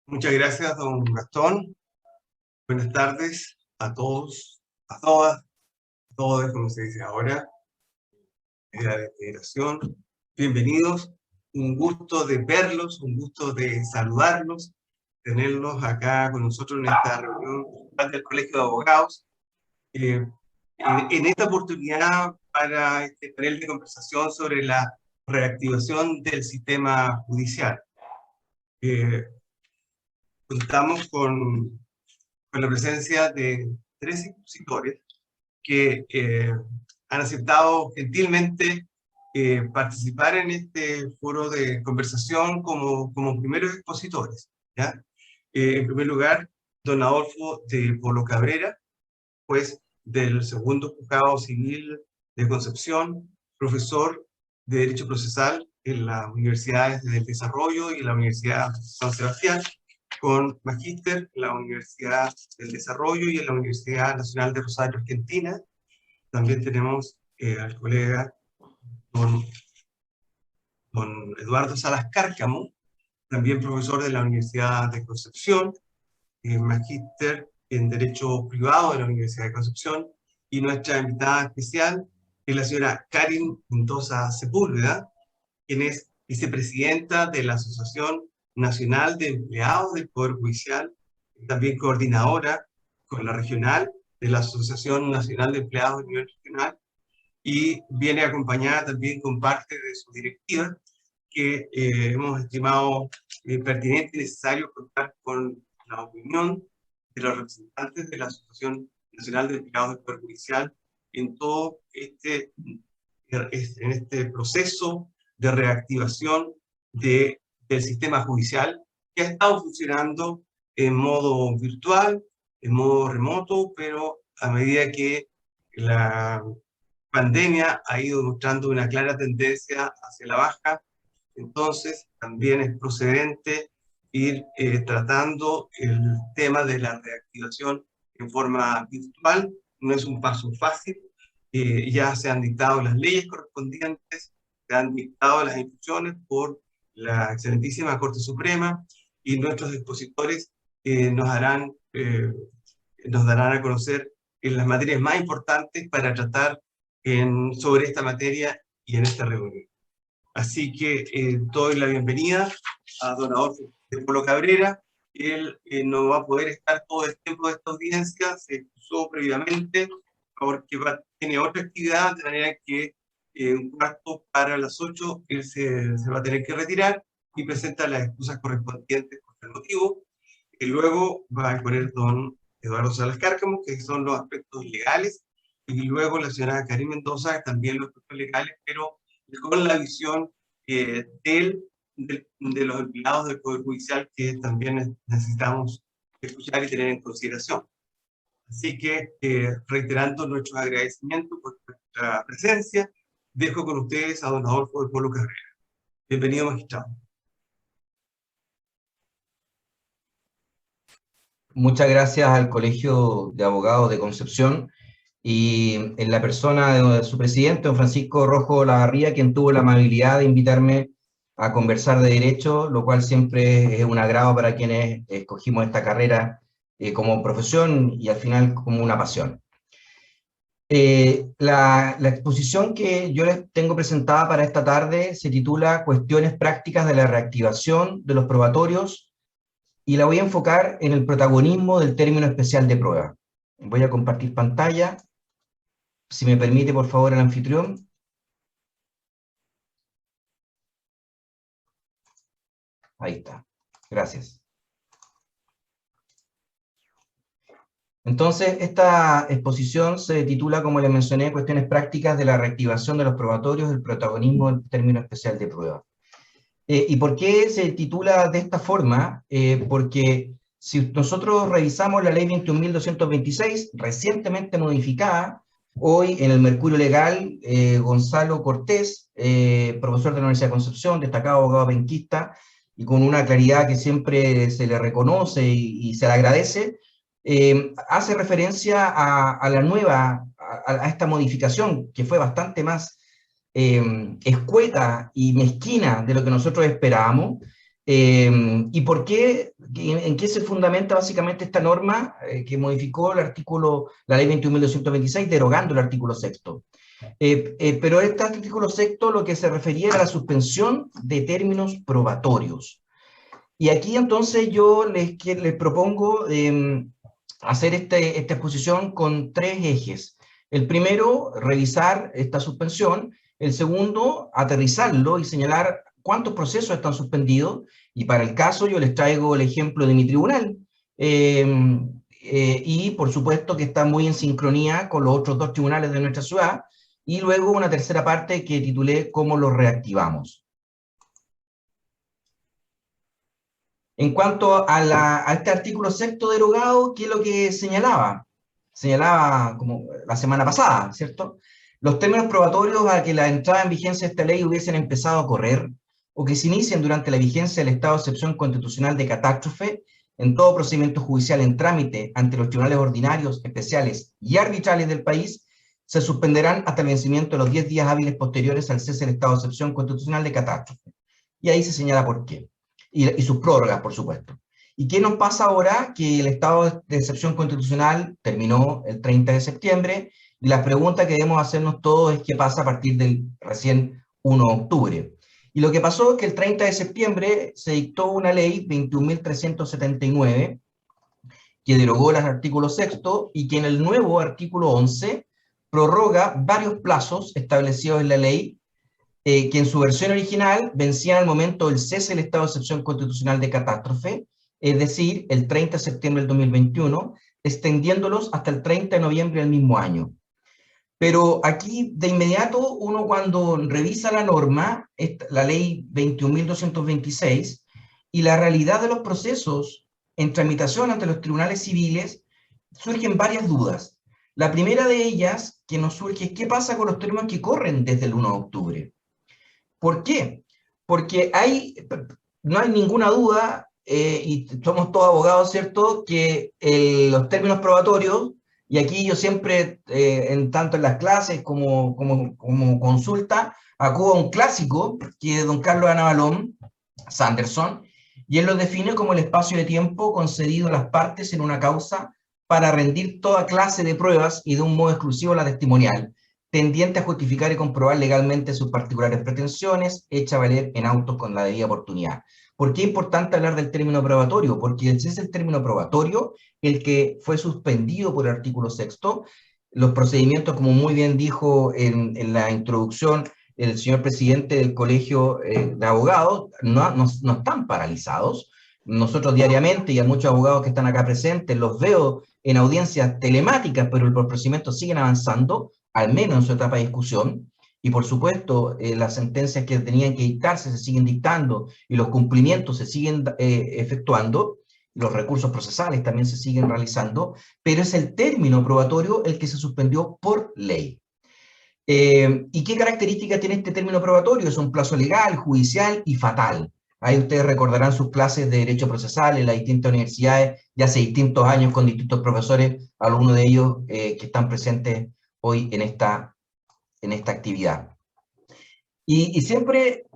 Muchas gracias, don Gastón. Buenas tardes a todos, a todas, a todos, como se dice ahora, en la federación. Bienvenidos. Un gusto de verlos, un gusto de saludarlos, tenerlos acá con nosotros en esta reunión del Colegio de Abogados. En esta oportunidad, para este panel de conversación sobre la reactivación del sistema judicial. Contamos con la presencia de 3 expositores que han aceptado gentilmente participar en este foro de conversación como primeros expositores, ¿ya? En primer lugar, don Adolfo de Polo Cabrera, juez del Segundo Juzgado Civil de Concepción, profesor de Derecho Procesal en las Universidades del Desarrollo y en la Universidad San Sebastián, con magíster en la Universidad del Desarrollo y en la Universidad Nacional de Rosario, Argentina. También tenemos al colega don Eduardo Salas Cárcamo, también profesor de la Universidad de Concepción, magíster en Derecho Privado de la Universidad de Concepción, y nuestra invitada especial es la señora Karin Mendoza Sepúlveda, quien es vicepresidenta de la Asociación Nacional de Empleados del Poder Judicial, también coordinadora con la regional de la Asociación Nacional de Empleados a nivel regional, y viene acompañada también con parte de su directiva, que hemos estimado pertinente y necesario contar con la opinión de los representantes de la Asociación Nacional de Empleados del Poder Judicial en todo en este proceso de reactivación del sistema judicial, que ha estado funcionando en modo virtual, en modo remoto, pero a medida que la pandemia ha ido mostrando una clara tendencia hacia la baja, entonces también es procedente ir tratando el tema de la reactivación en forma virtual. No es un paso fácil, ya se han dictado las leyes correspondientes, se han dictado las instrucciones por la excelentísima Corte Suprema, y nuestros expositores nos darán a conocer en las materias más importantes para tratar sobre esta materia y en esta reunión. Así que doy la bienvenida a don Adolfo de Polo Cabrera. Él no va a poder estar todo el tiempo de esta audiencia, se excusó previamente porque tiene otra actividad, de manera que un cuarto para las 8 él se va a tener que retirar y presenta las excusas correspondientes por el motivo. Y luego va a exponer don Eduardo Salas Cárcamo, que son los aspectos legales, y luego la señora Karin Mendoza, también los aspectos legales, pero con la visión de los empleados del Poder Judicial, que también necesitamos escuchar y tener en consideración. Así que, reiterando nuestros agradecimientos por nuestra presencia, dejo con ustedes a don Adolfo de Polo Cabrera. Bienvenido, magistrado. Muchas gracias al Colegio de Abogados de Concepción y en la persona de su presidente, don Francisco Rojo Lavarría, quien tuvo la amabilidad de invitarme a conversar de Derecho, lo cual siempre es un agrado para quienes escogimos esta carrera como profesión y al final como una pasión. La exposición que yo les tengo presentada para esta tarde se titula Cuestiones prácticas de la reactivación de los probatorios, y la voy a enfocar en el protagonismo del término especial de prueba. Voy a compartir pantalla. Si me permite, por favor, el anfitrión. Ahí está. Gracias. Entonces, esta exposición se titula, como les mencioné, Cuestiones prácticas de la reactivación de los probatorios, el protagonismo del término especial de prueba. ¿Y por qué se titula de esta forma? Porque si nosotros revisamos la ley 21.226, recientemente modificada, hoy en el Mercurio Legal, Gonzalo Cortés, profesor de la Universidad de Concepción, destacado abogado penquista, y con una claridad que siempre se le reconoce y se le agradece, hace referencia a la nueva, a esta modificación, que fue bastante más escueta y mezquina de lo que nosotros esperábamos, ¿Y por qué, en qué se fundamenta básicamente esta norma que modificó la ley 21.226, derogando el artículo 6? Pero este artículo 6 lo que se refería era a la suspensión de términos probatorios. Y aquí entonces yo les propongo hacer esta exposición con tres ejes. El primero, revisar esta suspensión. El segundo, aterrizarlo y señalar cuántos procesos están suspendidos. Y para el caso yo les traigo el ejemplo de mi tribunal. Y por supuesto que está muy en sincronía con los otros dos tribunales de nuestra ciudad. Y luego una tercera parte que titulé ¿Cómo los reactivamos? En cuanto a este artículo 6 derogado, ¿qué es lo que señalaba? Señalaba, como la semana pasada, ¿cierto? Los términos probatorios a que la entrada en vigencia de esta ley hubiesen empezado a correr o que se inicien durante la vigencia del estado de excepción constitucional de catástrofe en todo procedimiento judicial en trámite ante los tribunales ordinarios, especiales y arbitrales del país, se suspenderán hasta el vencimiento de los 10 días hábiles posteriores al cese del estado de excepción constitucional de catástrofe. Y ahí se señala por qué. Y sus prórrogas, por supuesto. ¿Y qué nos pasa ahora? Que el estado de excepción constitucional terminó el 30 de septiembre y la pregunta que debemos hacernos todos es qué pasa a partir del recién 1 de octubre. Y lo que pasó es que el 30 de septiembre se dictó una ley 21.379 que derogó el artículo 6 y que en el nuevo artículo 11 prorroga varios plazos establecidos en la ley que en su versión original vencían al momento del cese del estado de excepción constitucional de catástrofe, es decir, el 30 de septiembre del 2021, extendiéndolos hasta el 30 de noviembre del mismo año. Pero aquí, de inmediato, uno cuando revisa la norma, la ley 21.226, y la realidad de los procesos en tramitación ante los tribunales civiles, surgen varias dudas. La primera de ellas que nos surge es qué pasa con los términos que corren desde el 1 de octubre. ¿Por qué? Porque no hay ninguna duda, y somos todos abogados, ¿cierto?, que los términos probatorios, y aquí yo siempre, tanto en las clases como consulta, acudo a un clásico, que es don Carlos Anabalón Sanderson, y él lo define como el espacio de tiempo concedido a las partes en una causa para rendir toda clase de pruebas y de un modo exclusivo la testimonial, tendiente a justificar y comprobar legalmente sus particulares pretensiones, hecha valer en autos con la debida oportunidad. ¿Por qué es importante hablar del término probatorio? Porque ese es el término probatorio el que fue suspendido por el artículo 6. Los procedimientos, como muy bien dijo en la introducción el señor presidente del Colegio de Abogados, no están paralizados. Nosotros diariamente, y a muchos abogados que están acá presentes, los veo en audiencias telemáticas, pero los procedimientos siguen avanzando, al menos en su etapa de discusión, y por supuesto las sentencias que tenían que dictarse se siguen dictando y los cumplimientos se siguen efectuando, los recursos procesales también se siguen realizando, pero es el término probatorio el que se suspendió por ley. ¿Y qué características tiene este término probatorio? Es un plazo legal, judicial y fatal. Ahí ustedes recordarán sus clases de Derecho Procesal en las distintas universidades, ya hace distintos años con distintos profesores, algunos de ellos que están presentes hoy en esta actividad. Y siempre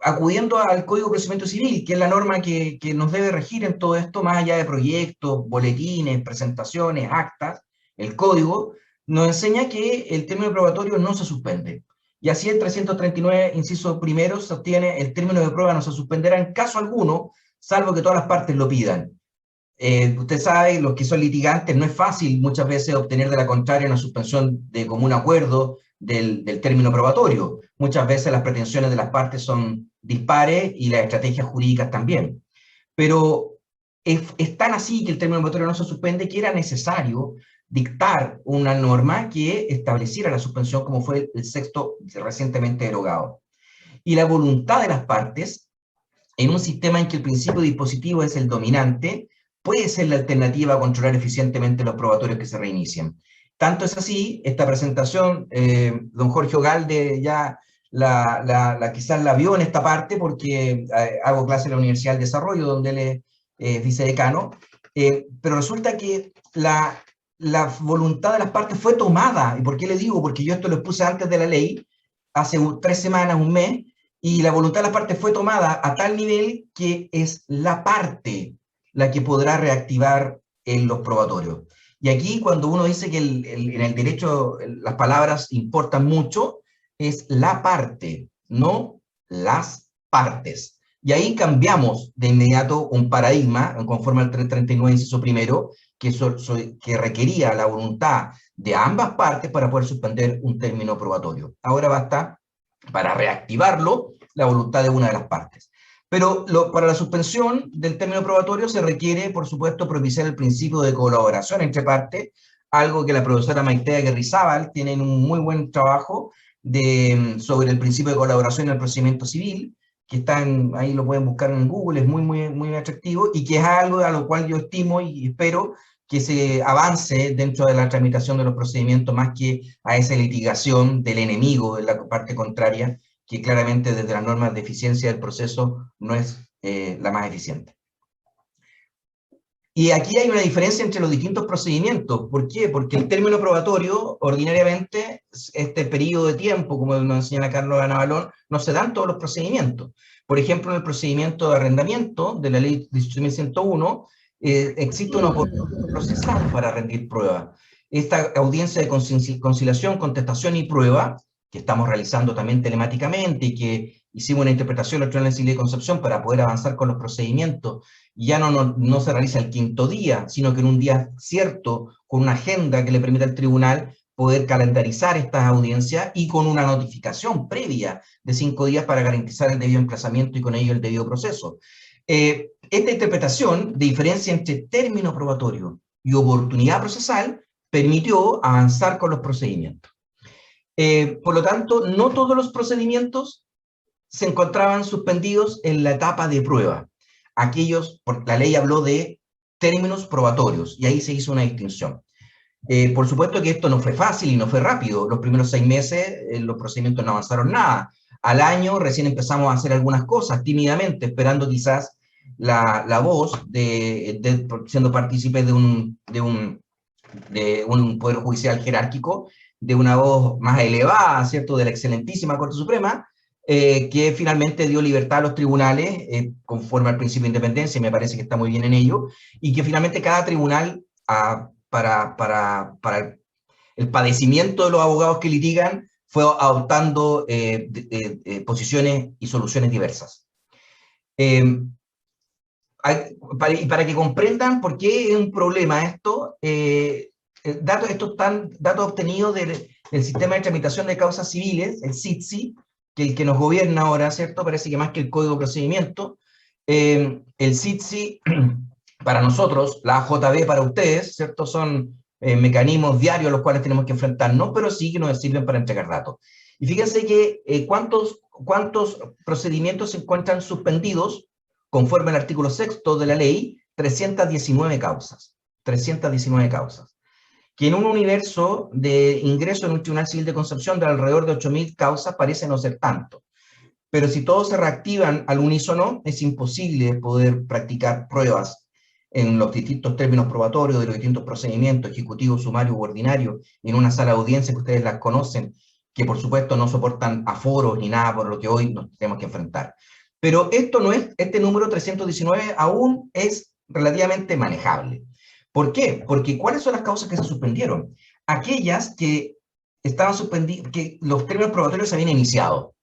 acudiendo al Código de Procedimiento Civil, que es la norma que nos debe regir en todo esto, más allá de proyectos, boletines, presentaciones, actas, el Código nos enseña que el término probatorio no se suspende. Y así el 339, inciso primero, sostiene el término de prueba no se suspenderá en caso alguno, salvo que todas las partes lo pidan. Usted sabe, los que son litigantes, no es fácil muchas veces obtener de la contraria una suspensión de común acuerdo del término probatorio. Muchas veces las pretensiones de las partes son dispares y las estrategias jurídicas también. Pero es tan así que el término probatorio no se suspende que era necesario dictar una norma que estableciera la suspensión como fue el 6 recientemente derogado. Y la voluntad de las partes, en un sistema en que el principio dispositivo es el dominante, puede ser la alternativa a controlar eficientemente los probatorios que se reinician. Tanto es así, esta presentación, don Jorge Ogalde ya quizás la vio en esta parte porque hago clase en la Universidad del Desarrollo, donde él es vicedecano, pero resulta que la voluntad de las partes fue tomada. ¿Y por qué le digo? Porque yo esto lo puse antes de la ley, hace 3 semanas, un mes, y la voluntad de las partes fue tomada a tal nivel que es la parte la que podrá reactivar los probatorios. Y aquí cuando uno dice que en el derecho las palabras importan mucho, es la parte, no las partes. Y ahí cambiamos de inmediato un paradigma, conforme al 339, inciso primero, que requería la voluntad de ambas partes para poder suspender un término probatorio. Ahora basta, para reactivarlo, la voluntad de una de las partes. Pero para la suspensión del término probatorio se requiere, por supuesto, propiciar el principio de colaboración entre partes, algo que la profesora Maitea Guerrizábal tiene en un muy buen trabajo sobre el principio de colaboración en el procedimiento civil, que ahí lo pueden buscar en Google, es muy, muy, muy atractivo, y que es algo a lo cual yo estimo y espero que se avance dentro de la tramitación de los procedimientos, más que a esa litigación del enemigo de la parte contraria, que claramente desde las normas de eficiencia del proceso no es la más eficiente. Y aquí hay una diferencia entre los distintos procedimientos. ¿Por qué? Porque el término probatorio, ordinariamente, este periodo de tiempo, como nos enseña Carlos Navalón, no se da en todos los procedimientos. Por ejemplo, en el procedimiento de arrendamiento de la ley 18.101, existe una oportunidad procesal para rendir prueba. Esta audiencia de conciliación, contestación y prueba, que estamos realizando también telemáticamente y que hicimos una interpretación del Tribunal Civil de Concepción para poder avanzar con los procedimientos, ya no se realiza el quinto día, sino que en un día cierto, con una agenda que le permita al tribunal poder calendarizar estas audiencias y con una notificación previa de 5 días para garantizar el debido emplazamiento y con ello el debido proceso. Esta interpretación de diferencia entre término probatorio y oportunidad procesal permitió avanzar con los procedimientos. Por lo tanto, no todos los procedimientos se encontraban suspendidos en la etapa de prueba. Aquellos, la ley habló de términos probatorios, y ahí se hizo una distinción. Por supuesto que esto no fue fácil y no fue rápido. Los primeros 6 meses los procedimientos no avanzaron nada. Al año recién empezamos a hacer algunas cosas, tímidamente, esperando quizás la voz, siendo partícipes de un poder judicial jerárquico, de una voz más elevada, ¿cierto?, de la excelentísima Corte Suprema, que finalmente dio libertad a los tribunales, conforme al principio de independencia, y me parece que está muy bien en ello, y que finalmente cada tribunal, para el padecimiento de los abogados que litigan, fue adoptando posiciones y soluciones diversas. Para que comprendan por qué es un problema esto, datos obtenidos del sistema de tramitación de causas civiles, el SITSI, que el que nos gobierna ahora, ¿cierto? Parece que más que el Código de Procedimiento, el SITSI, para nosotros, la AJB para ustedes, ¿cierto? Son mecanismos diarios a los cuales tenemos que enfrentarnos, pero sí que nos sirven para entregar datos. Y fíjense que cuántos procedimientos se encuentran suspendidos conforme al artículo 6º de la ley. 319 causas. 319 causas. Que en un universo de ingreso en un Tribunal Civil de Concepción de alrededor de 8.000 causas parece no ser tanto. Pero si todos se reactivan al unísono, es imposible poder practicar pruebas en los distintos términos probatorios de los distintos procedimientos, ejecutivos, sumarios u ordinarios, en una sala de audiencia que ustedes las conocen, que por supuesto no soportan aforos ni nada por lo que hoy nos tenemos que enfrentar. Pero este número 319 aún es relativamente manejable. ¿Por qué? Porque ¿cuáles son las causas que se suspendieron? Aquellas que estaban suspendidas, que los términos probatorios se habían iniciado.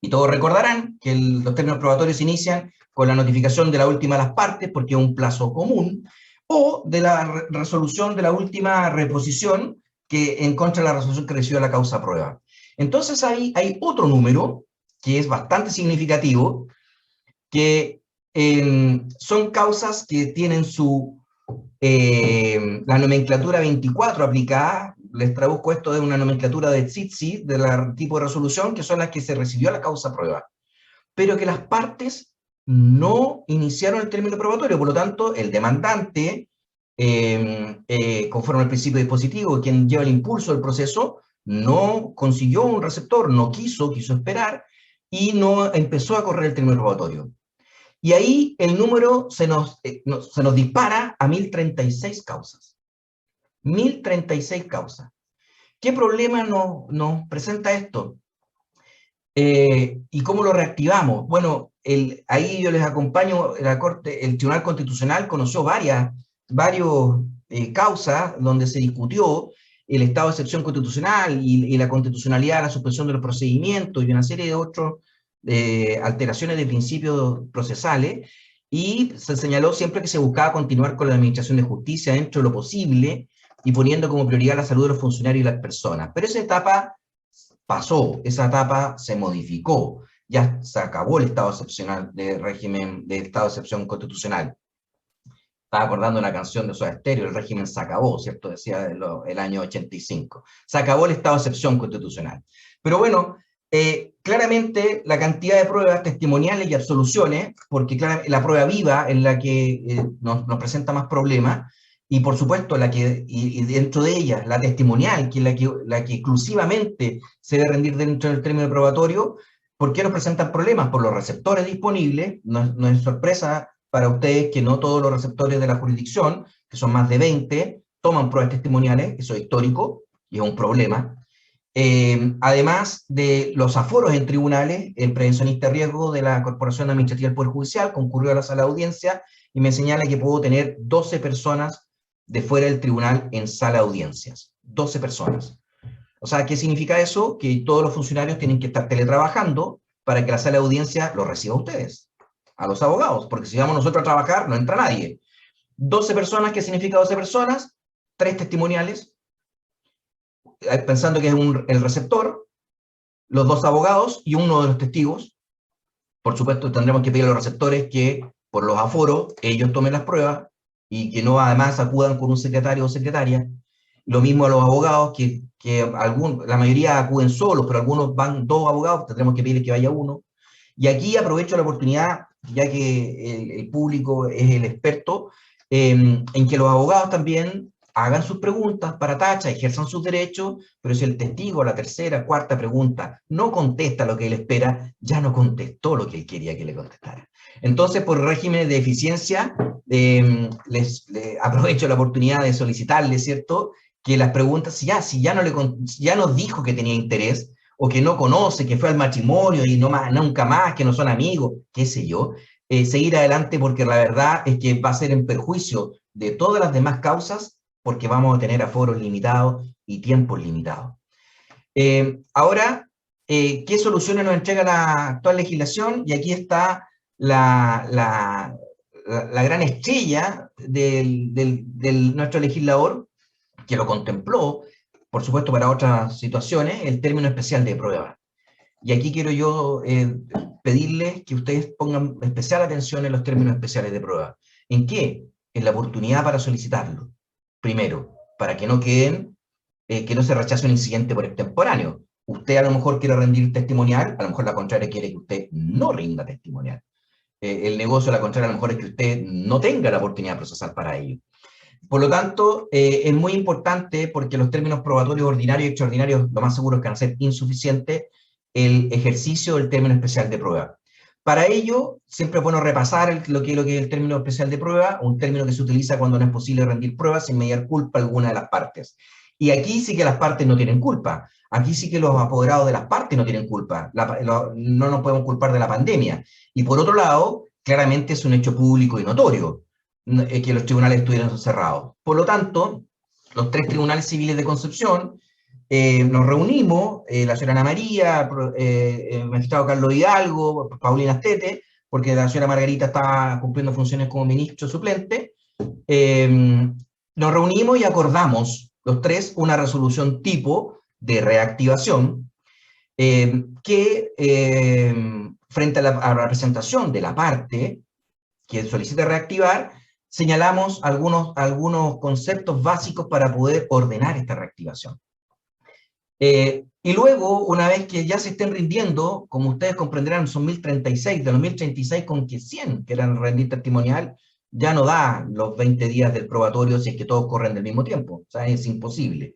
Y todos recordarán que los términos probatorios se inician con la notificación de la última de las partes, porque es un plazo común, o de la resolución de la última reposición que en contra de la resolución que recibió la causa prueba. Entonces hay otro número que es bastante significativo, que son causas que tienen la nomenclatura 24 aplicada. Les traduzco esto de una nomenclatura de TSITSI, del tipo de resolución, que son las que se recibió la causa prueba, pero que las partes no iniciaron el término probatorio. Por lo tanto, el demandante, conforme al principio dispositivo, quien lleva el impulso del proceso, no consiguió un receptor, no quiso esperar, y no empezó a correr el término probatorio. Y ahí el número se nos dispara a 1.036 causas. 1.036 causas. ¿Qué problema nos presenta esto? ¿Y cómo lo reactivamos? Bueno, ahí yo les acompaño, el Tribunal Constitucional conoció varias causas donde se discutió el estado de excepción constitucional y la constitucionalidad, la suspensión de los procedimientos y una serie de otras alteraciones de principios procesales, y se señaló siempre que se buscaba continuar con la administración de justicia dentro de lo posible y poniendo como prioridad la salud de los funcionarios y las personas. Pero esa etapa pasó, esa etapa se modificó, ya se acabó el estado excepcional de régimen de estado de excepción constitucional. Estaba acordando una canción de Soda Stereo, el régimen se acabó, ¿cierto? Decía el año 85. Se acabó el estado de excepción constitucional. Pero bueno, claramente la cantidad de pruebas testimoniales y absoluciones, porque la prueba viva es la que nos presenta más problemas, y por supuesto y dentro de ellas la testimonial, que es la que exclusivamente se debe rendir dentro del término probatorio. ¿Por qué nos presentan problemas? Por los receptores disponibles. No es sorpresa para ustedes que no todos los receptores de la jurisdicción, que son más de 20, toman pruebas testimoniales. Eso es histórico y es un problema. Además de los aforos en tribunales, el prevencionista de riesgo de la Corporación Administrativa del Poder Judicial concurrió a la sala de audiencia y me señala que puedo tener 12 personas de fuera del tribunal en sala de audiencias. 12 personas. O sea, ¿qué significa eso? Que todos los funcionarios tienen que estar teletrabajando para que la sala de audiencia lo reciba a ustedes, a los abogados, porque si vamos nosotros a trabajar, no entra nadie. 12 personas, ¿qué significa 12 personas? 3 testimoniales, pensando que es el receptor, los 2 abogados y uno de los testigos. Por supuesto, tendremos que pedir a los receptores que, por los aforos, ellos tomen las pruebas y que no además acudan con un secretario o secretaria. Lo mismo a los abogados, que la mayoría acuden solos, pero algunos van 2 abogados, tendremos que pedirles que vaya uno. Y aquí aprovecho la oportunidad, ya que el público es el experto, en que los abogados también hagan sus preguntas para tacha, ejerzan sus derechos, pero si el testigo, la tercera, cuarta pregunta, no contesta lo que él espera, ya no contestó lo que él quería que le contestara. Entonces, por régimen de eficiencia, les aprovecho la oportunidad de solicitarles, ¿cierto?, que las preguntas, si ya nos dijo que tenía interés, o que no conoce, que fue al matrimonio y nunca más, que no son amigos, qué sé yo, seguir adelante, porque la verdad es que va a ser en perjuicio de todas las demás causas, porque vamos a tener aforos limitados y tiempos limitados. Ahora, ¿qué soluciones nos entrega la actual legislación? Y aquí está la gran estrella de nuestro legislador, que lo contempló, por supuesto para otras situaciones, el término especial de prueba. Y aquí quiero yo pedirles que ustedes pongan especial atención en los términos especiales de prueba. ¿En qué? En la oportunidad para solicitarlo. Primero, para que no queden, que no se rechace un incidente por extemporáneo. Usted a lo mejor quiere rendir testimonial, a lo mejor la contraria quiere que usted no rinda testimonial. El negocio, la contraria, a lo mejor es que usted no tenga la oportunidad procesal para ello. Por lo tanto, es muy importante, porque los términos probatorios ordinarios y extraordinarios lo más seguro es que van a ser insuficientes, el ejercicio del término especial de prueba. Para ello, siempre es bueno repasar lo que es el término especial de prueba, un término que se utiliza cuando no es posible rendir pruebas sin mediar culpa alguna de las partes. Y aquí sí que las partes no tienen culpa. Aquí sí que los apoderados de las partes no tienen culpa. No nos podemos culpar de la pandemia. Y por otro lado, claramente es un hecho público y notorio que los tribunales estuvieran cerrados. Por lo tanto, los 3 tribunales civiles de Concepción nos reunimos, la señora Ana María, el magistrado Carlos Hidalgo, Paulina Astete, porque la señora Margarita está cumpliendo funciones como ministro suplente. Nos reunimos y acordamos los 3 una resolución tipo de reactivación que frente a la presentación de la parte que solicita reactivar, señalamos algunos conceptos básicos para poder ordenar esta reactivación. Y luego, una vez que ya se estén rindiendo, como ustedes comprenderán, son 1036, de los 1036 con que 100 quieran rendir testimonial, ya no da los 20 días del probatorio si es que todos corren del mismo tiempo, o sea, es imposible.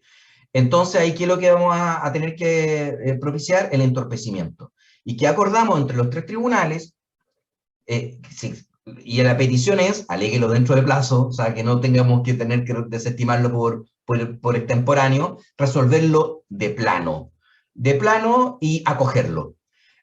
Entonces, ahí, ¿qué es lo que vamos a tener que propiciar? El entorpecimiento. ¿Y qué acordamos entre los 3 tribunales? Y la petición es, aléguelo dentro de plazo, o sea, que no tengamos que tener que desestimarlo por extemporáneo, resolverlo de plano y acogerlo.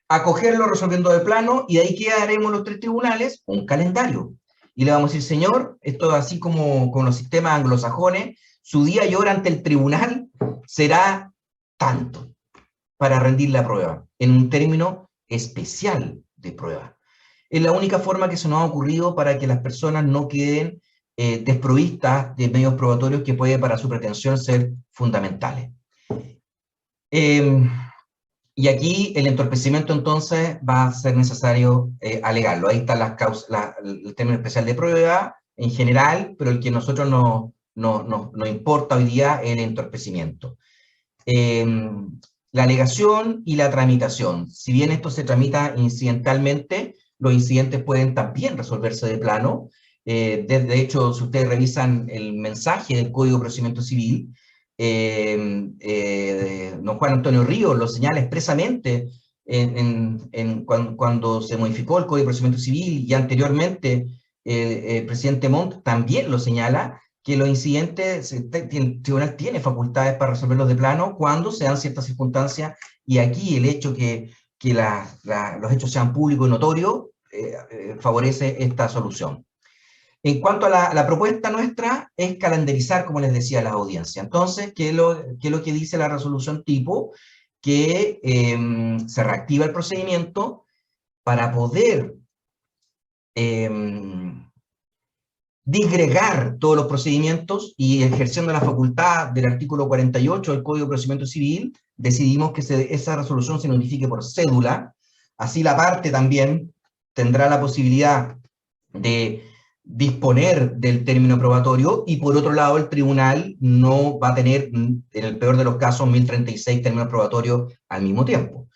acogerlo resolviendo de plano, y de ahí quedaremos los 3 tribunales un calendario. Y le vamos a decir, señor, esto así como con los sistemas anglosajones, su día y hora ante el tribunal será tanto para rendir la prueba, en un término especial de prueba. Es la única forma que se nos ha ocurrido para que las personas no queden desprovistas de medios probatorios que puede para su pretensión ser fundamentales. Y aquí el entorpecimiento entonces va a ser necesario alegarlo. Ahí están las causas, el término especial de prueba en general, pero el que a nosotros nos importa hoy día es el entorpecimiento. La alegación y la tramitación. Si bien esto se tramita incidentalmente, los incidentes pueden también resolverse de plano. De hecho, si ustedes revisan el mensaje del Código de Procedimiento Civil, don Juan Antonio Ríos lo señala expresamente cuando se modificó el Código de Procedimiento Civil, y anteriormente el presidente Montt también lo señala, que los incidentes, el tribunal tiene facultades para resolverlos de plano cuando se dan ciertas circunstancias, y aquí el hecho que los hechos sean públicos y notorios favorece esta solución. En cuanto a la propuesta nuestra, es calendarizar, como les decía, las audiencias. Entonces, ¿qué es lo que dice la resolución tipo? Que se reactiva el procedimiento para poder disgregar todos los procedimientos, y ejerciendo la facultad del artículo 48 del Código de Procedimiento Civil, decidimos que esa resolución se notifique por cédula. Así la parte también tendrá la posibilidad de disponer del término probatorio, y por otro lado el tribunal no va a tener, en el peor de los casos, 1036 términos probatorios al mismo tiempo.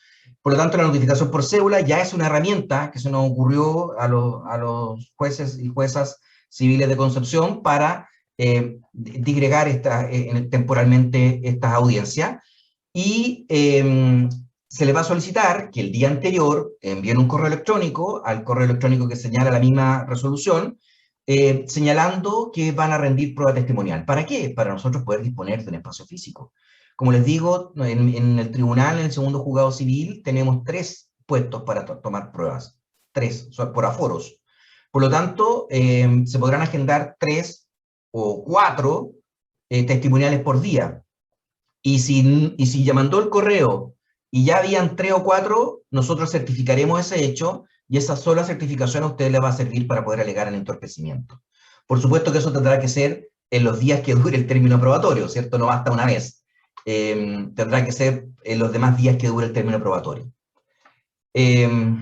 Por lo tanto, la notificación por cédula ya es una herramienta que se nos ocurrió a los jueces y juezas civiles de Concepción para disgregar temporalmente estas audiencias, y se les va a solicitar que el día anterior envíen un correo electrónico al correo electrónico que señala la misma resolución, señalando que van a rendir prueba testimonial. ¿Para qué? Para nosotros poder disponer de un espacio físico. Como les digo, en el tribunal, en el segundo juzgado civil, tenemos 3 puestos para tomar pruebas. 3, por aforos. Por lo tanto, se podrán agendar 3 o 4 testimoniales por día. Y si ya mandó el correo y ya habían 3 o 4, nosotros certificaremos ese hecho, y esa sola certificación a ustedes les va a servir para poder alegar el entorpecimiento. Por supuesto que eso tendrá que ser en los días que dure el término probatorio, ¿cierto? No basta una vez. Tendrá que ser en los demás días que dure el término probatorio. ¿Qué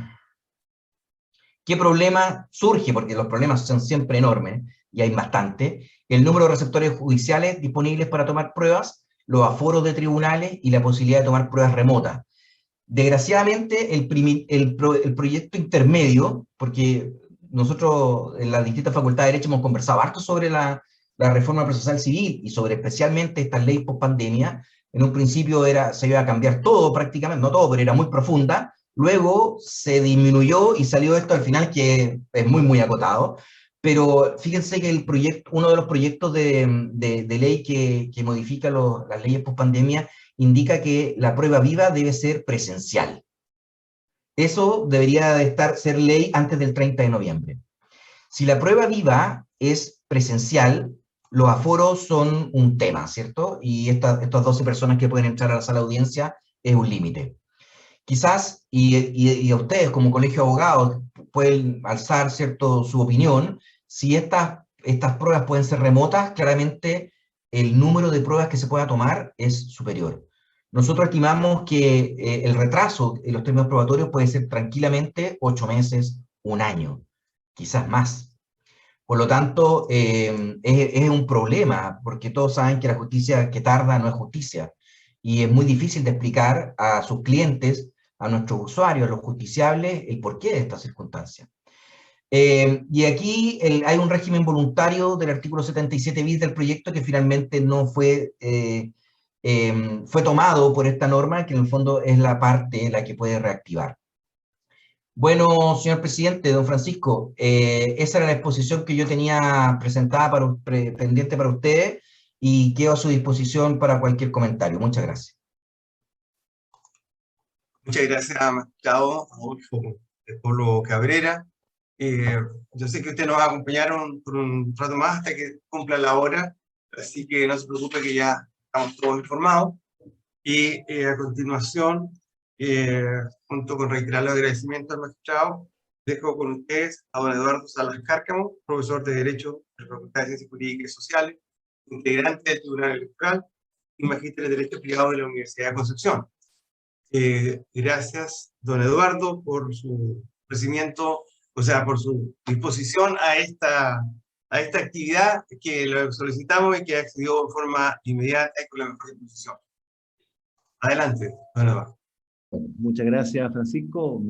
problema surge? Porque los problemas son siempre enormes, y hay bastante. El número de receptores judiciales disponibles para tomar pruebas, los aforos de tribunales y la posibilidad de tomar pruebas remotas. Desgraciadamente, el proyecto intermedio, porque nosotros en las distintas facultades de Derecho hemos conversado harto sobre la reforma procesal civil y sobre especialmente esta ley post-pandemia. En un principio se iba a cambiar todo prácticamente, no todo, pero era muy profunda. Luego se disminuyó y salió esto al final, que es muy, muy acotado. Pero fíjense que uno de los proyectos de ley que modifica las leyes post-pandemia indica que la prueba viva debe ser presencial. Eso debería ser ley antes del 30 de noviembre. Si la prueba viva es presencial, los aforos son un tema, ¿cierto? Y estas 12 personas que pueden entrar a la sala de audiencia es un límite. Quizás, y a ustedes como colegio de abogados pueden alzar, ¿cierto?, su opinión. Si estas pruebas pueden ser remotas, claramente el número de pruebas que se pueda tomar es superior. Nosotros estimamos que el retraso en los términos probatorios puede ser tranquilamente 8 meses, 1 año, quizás más. Por lo tanto, es un problema, porque todos saben que la justicia que tarda no es justicia, y es muy difícil de explicar a sus clientes, a nuestros usuarios, a los justiciables, el porqué de esta circunstancia. Y aquí hay un régimen voluntario del artículo 77 bis del proyecto que finalmente no fue tomado por esta norma, que en el fondo es la parte la que puede reactivar. Bueno, señor presidente, don Francisco, esa era la exposición que yo tenía presentada pendiente para ustedes, y quedo a su disposición para cualquier comentario. Muchas gracias. Muchas gracias, magistrado Adolfo Polo Cabrera. Yo sé que usted nos va a acompañar por un rato más hasta que cumpla la hora, así que no se preocupe que ya estamos todos informados. Y a continuación, junto con reiterar los agradecimientos al magistrado, dejo con ustedes a don Eduardo Salas Cárcamo, profesor de Derecho de la Facultad de Ciencias Jurídicas y Sociales, integrante del Tribunal Electoral y magíster de Derecho Privado de la Universidad de Concepción. Gracias, don Eduardo, por su ofrecimiento, o sea, por su disposición a esta actividad que lo solicitamos y que accedió de forma inmediata y con la mejor disposición. Adelante, don Eduardo. Bueno, muchas gracias, Francisco,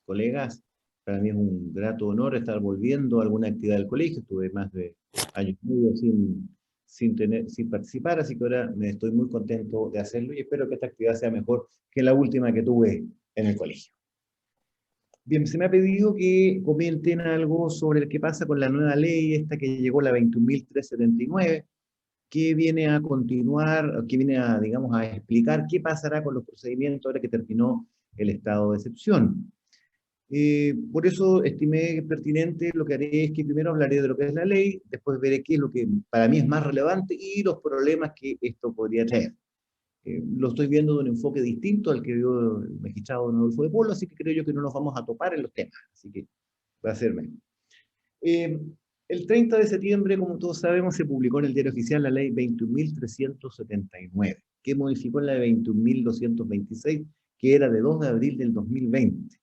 colegas. Para mí es un grato honor estar volviendo a alguna actividad del colegio. Estuve más de años y medio sin participar, así que ahora me estoy muy contento de hacerlo y espero que esta actividad sea mejor que la última que tuve en el colegio. Bien, se me ha pedido que comenten algo sobre el que pasa con la nueva ley, esta que llegó, la 21.379, que viene a continuar, que viene a, digamos, a explicar qué pasará con los procedimientos ahora que terminó el estado de excepción. Por eso estimé pertinente, lo que haré es que primero hablaré de lo que es la ley, después veré qué es lo que para mí es más relevante y los problemas que esto podría traer. Lo estoy viendo de un enfoque distinto al que vio el magistrado don Adolfo de Polo, así que creo yo que no nos vamos a topar en los temas, así que va a ser mejor. El 30 de septiembre, como todos sabemos, se publicó en el Diario Oficial la ley 21.379, que modificó la de 21.226, que era de 2 de abril del 2020.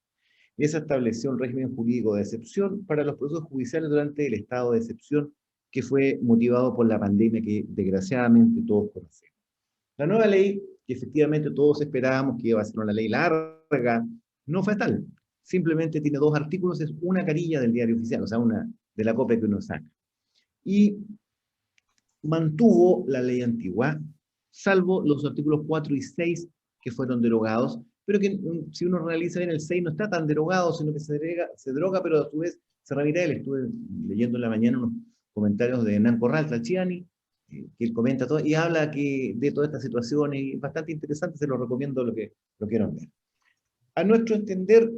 Esa estableció un régimen jurídico de excepción para los procesos judiciales durante el estado de excepción que fue motivado por la pandemia que desgraciadamente todos conocemos. La nueva ley, que efectivamente todos esperábamos que iba a ser una ley larga, no fue tal. Simplemente tiene 2 artículos, es una carilla del Diario Oficial, o sea, una de la copia que uno saca. Y mantuvo la ley antigua, salvo los artículos 4 y 6 que fueron derogados, pero que si uno realiza bien el 6 no está tan derogado, sino que se deroga, pero a su vez se remite a él. Estuve leyendo en la mañana unos comentarios de Hernán Corral Trachiani, que él comenta todo, y habla de toda esta situación, y es bastante interesante, se lo recomiendo lo quieran ver. A nuestro entender,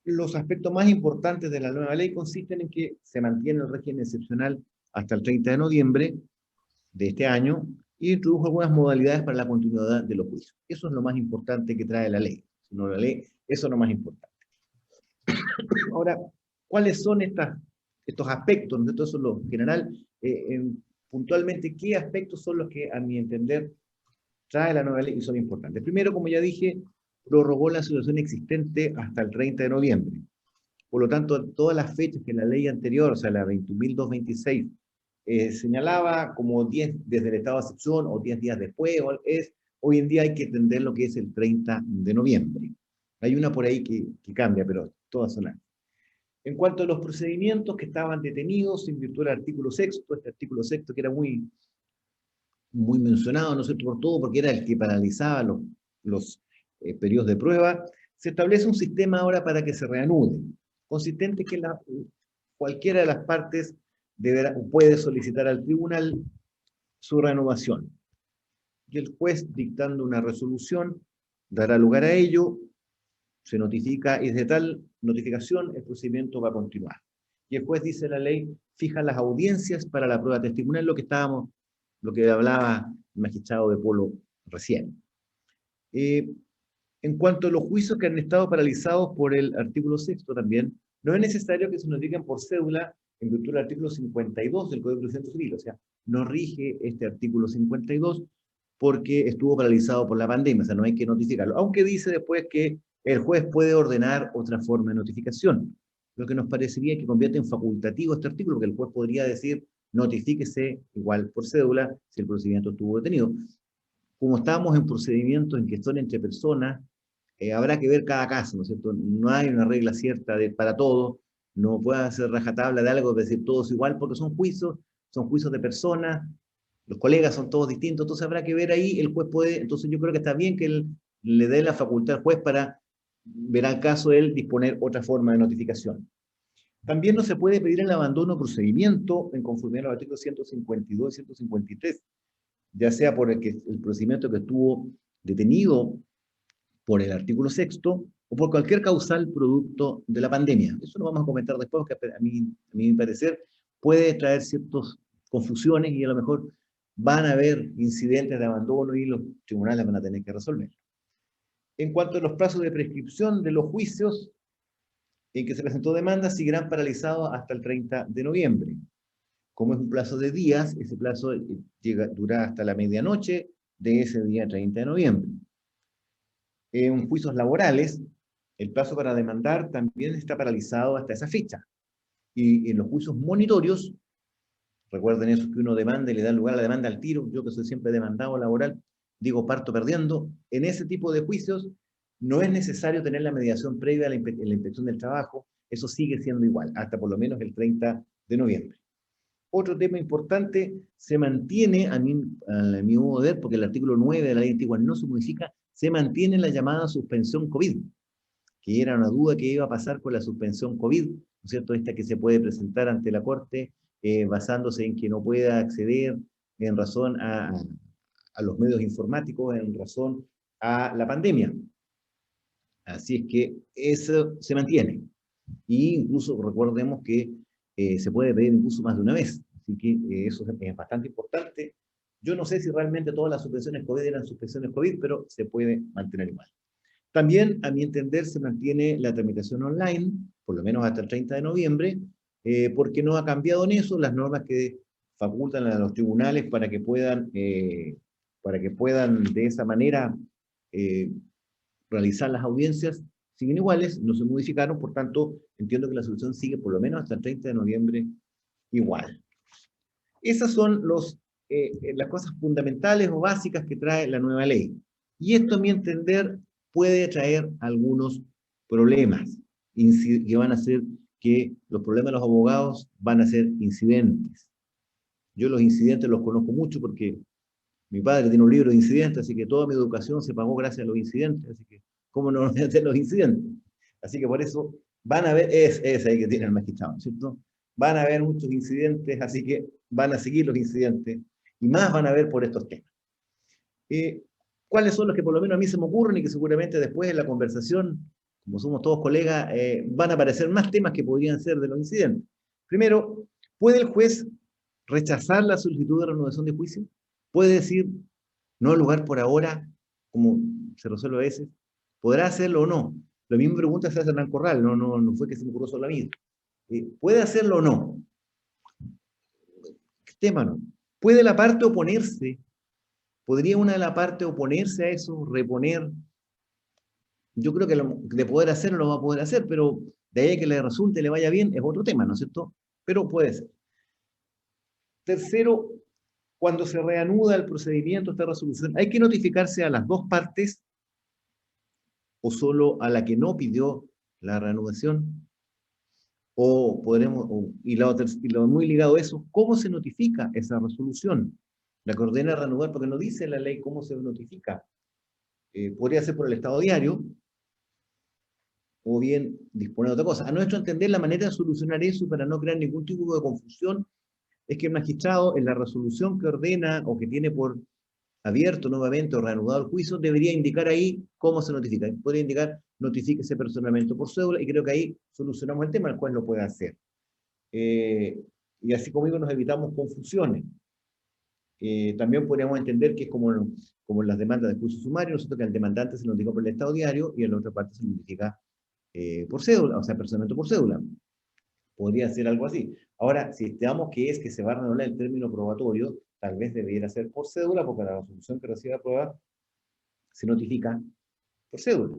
los aspectos más importantes de la nueva ley consisten en que se mantiene el régimen excepcional hasta el 30 de noviembre de este año, y introdujo algunas modalidades para la continuidad de los juicios. Eso es lo más importante que trae la ley. Si no la ley, eso es lo más importante. Ahora, ¿cuáles son estos aspectos? Esto es lo general. Puntualmente, ¿qué aspectos son los que, a mi entender, trae la nueva ley y son importantes? Primero, como ya dije, prorrogó la situación existente hasta el 30 de noviembre. Por lo tanto, todas las fechas que la ley anterior, o sea, la 21.226, señalaba como 10 desde el estado de excepción o 10 días después, hoy en día hay que entender lo que es el 30 de noviembre. Hay una por ahí que cambia, pero todas son antes. En cuanto a los procedimientos que estaban detenidos en virtud del artículo 6, este artículo 6 que era muy mencionado, no sé por todo, porque era el que paralizaba los periodos de prueba, se establece un sistema ahora para que se reanude, consistente que cualquiera de las partes puede solicitar al tribunal su renovación. Y el juez, dictando una resolución, dará lugar a ello, se notifica, y desde tal notificación el procedimiento va a continuar. Y el juez, dice la ley, fija las audiencias para la prueba testimonial, lo que hablaba el magistrado de Polo recién. En cuanto a los juicios que han estado paralizados por el artículo 6 también, no es necesario que se notifiquen por cédula en virtud del artículo 52 del Código de Procedimiento Civil, o sea, no rige este artículo 52 porque estuvo paralizado por la pandemia, o sea, no hay que notificarlo, aunque dice después que el juez puede ordenar otra forma de notificación, lo que nos parecería que convierte en facultativo este artículo, porque el juez podría decir, notifíquese igual por cédula si el procedimiento estuvo detenido. Como estamos en procedimientos en que son entre personas, habrá que ver cada caso, ¿no es cierto? No hay una regla cierta para todo, no puede hacer rajatabla de algo, decir todos igual, porque son juicios de personas, los colegas son todos distintos, entonces habrá que ver ahí, el juez puede, entonces yo creo que está bien que él le dé la facultad al juez para ver al caso él disponer otra forma de notificación. También no se puede pedir el abandono de procedimiento en conformidad a los artículos 152 y 153, ya sea por el procedimiento que estuvo detenido por el artículo 6º o por cualquier causal producto de la pandemia. Eso lo vamos a comentar después, porque a mi parecer puede traer ciertas confusiones y a lo mejor van a haber incidentes de abandono y los tribunales van a tener que resolver. En cuanto a los plazos de prescripción de los juicios en que se presentó demanda, seguirán paralizados hasta el 30 de noviembre. Como es un plazo de días, ese plazo dura hasta la medianoche de ese día 30 de noviembre. En juicios laborales, el plazo para demandar también está paralizado hasta esa fecha. Y en los juicios monitorios, recuerden eso que uno demanda y le da lugar a la demanda al tiro, yo que soy siempre demandado laboral, digo parto perdiendo, en ese tipo de juicios no es necesario tener la mediación previa a la inspección del trabajo, eso sigue siendo igual, hasta por lo menos el 30 de noviembre. Otro tema importante, se mantiene, a mi modo de ver, porque el artículo 9 de la ley antigua no se modifica, se mantiene la llamada suspensión COVID, que era una duda que iba a pasar con la suspensión COVID, ¿no es cierto? Esta que se puede presentar ante la Corte basándose en que no pueda acceder en razón a los medios informáticos, en razón a la pandemia. Así es que eso se mantiene. Y incluso recordemos que se puede pedir incluso más de una vez. Así que eso es bastante importante. Yo no sé si realmente todas las suspensiones COVID eran suspensiones COVID, pero se puede mantener igual. También, a mi entender, se mantiene la tramitación online, por lo menos hasta el 30 de noviembre, porque no ha cambiado en eso las normas que facultan a los tribunales para que puedan de esa manera realizar las audiencias, siguen iguales, no se modificaron, por tanto, entiendo que la solución sigue por lo menos hasta el 30 de noviembre igual. Esas son las cosas fundamentales o básicas que trae la nueva ley. Y esto, a mi entender, puede traer algunos problemas que van a hacer que los problemas de los abogados van a ser incidentes. Yo los incidentes los conozco mucho porque mi padre tiene un libro de incidentes, así que toda mi educación se pagó gracias a los incidentes, así que ¿cómo no van a hacer los incidentes? Así que por eso van a haber, es ahí que tiene el magistrado, ¿cierto? Van a haber muchos incidentes, así que van a seguir los incidentes, y más van a haber por estos temas. ¿Cuáles son los que por lo menos a mí se me ocurren y que seguramente después en la conversación, como somos todos colegas, van a aparecer más temas que podrían ser de los incidentes? Primero, ¿puede el juez rechazar la solicitud de renovación de juicio? ¿Puede decir, no al lugar por ahora, como se resuelve a veces? ¿Podrá hacerlo o no? La misma pregunta se hace a Hernán Corral, no fue que se me ocurrió solo a mí. ¿Puede hacerlo o no? ¿Qué tema no? ¿Puede la parte oponerse? ¿Podría una de la parte oponerse a eso, reponer? Yo creo que de poder hacerlo lo va a poder hacer, pero de ahí a que le resulte, le vaya bien, es otro tema, ¿no es cierto? Pero puede ser. Tercero, cuando se reanuda el procedimiento, esta resolución, ¿hay que notificarse a las dos partes o solo a la que no pidió la reanudación? O podremos, y lo muy ligado a eso, ¿cómo se notifica esa resolución? La que ordena reanudar, porque no dice la ley cómo se notifica. Podría ser por el Estado Diario, o bien disponer de otra cosa. A nuestro entender, la manera de solucionar eso para no crear ningún tipo de confusión es que el magistrado, en la resolución que ordena o que tiene por abierto nuevamente o reanudado el juicio, debería indicar ahí cómo se notifica. Podría indicar, notifíquese personalmente por cédula, y creo que ahí solucionamos el tema, el juez lo puede hacer. Y así como digo, nos evitamos confusiones. También podríamos entender que es como en las demandas de juicio sumario, nosotros que al demandante se notifica por el Estado Diario y en la otra parte se notifica por cédula, o sea, personalmente por cédula. Podría ser algo así. Ahora, si estimamos que es que se va a renovar el término probatorio, tal vez debería ser por cédula, porque la resolución que recibe la prueba se notifica por cédula.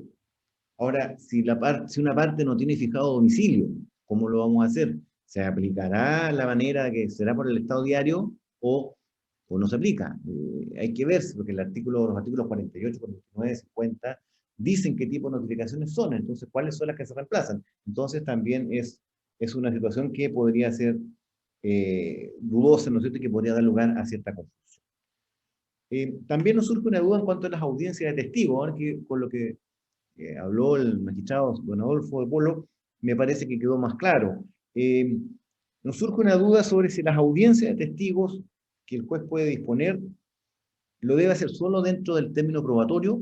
Ahora, si una parte no tiene fijado domicilio, ¿cómo lo vamos a hacer? ¿Se aplicará la manera que será por el Estado Diario o no se aplica? Hay que ver, porque los artículos 48, 49, 50 dicen qué tipo de notificaciones son, entonces cuáles son las que se reemplazan. Entonces también es una situación que podría ser dudosa, ¿no es cierto?, y que podría dar lugar a cierta confusión. También nos surge una duda en cuanto a las audiencias de testigos, ¿no? Que con lo que habló el magistrado don Adolfo de Polo, me parece que quedó más claro. Nos surge una duda sobre si las audiencias de testigos que el juez puede disponer lo debe hacer solo dentro del término probatorio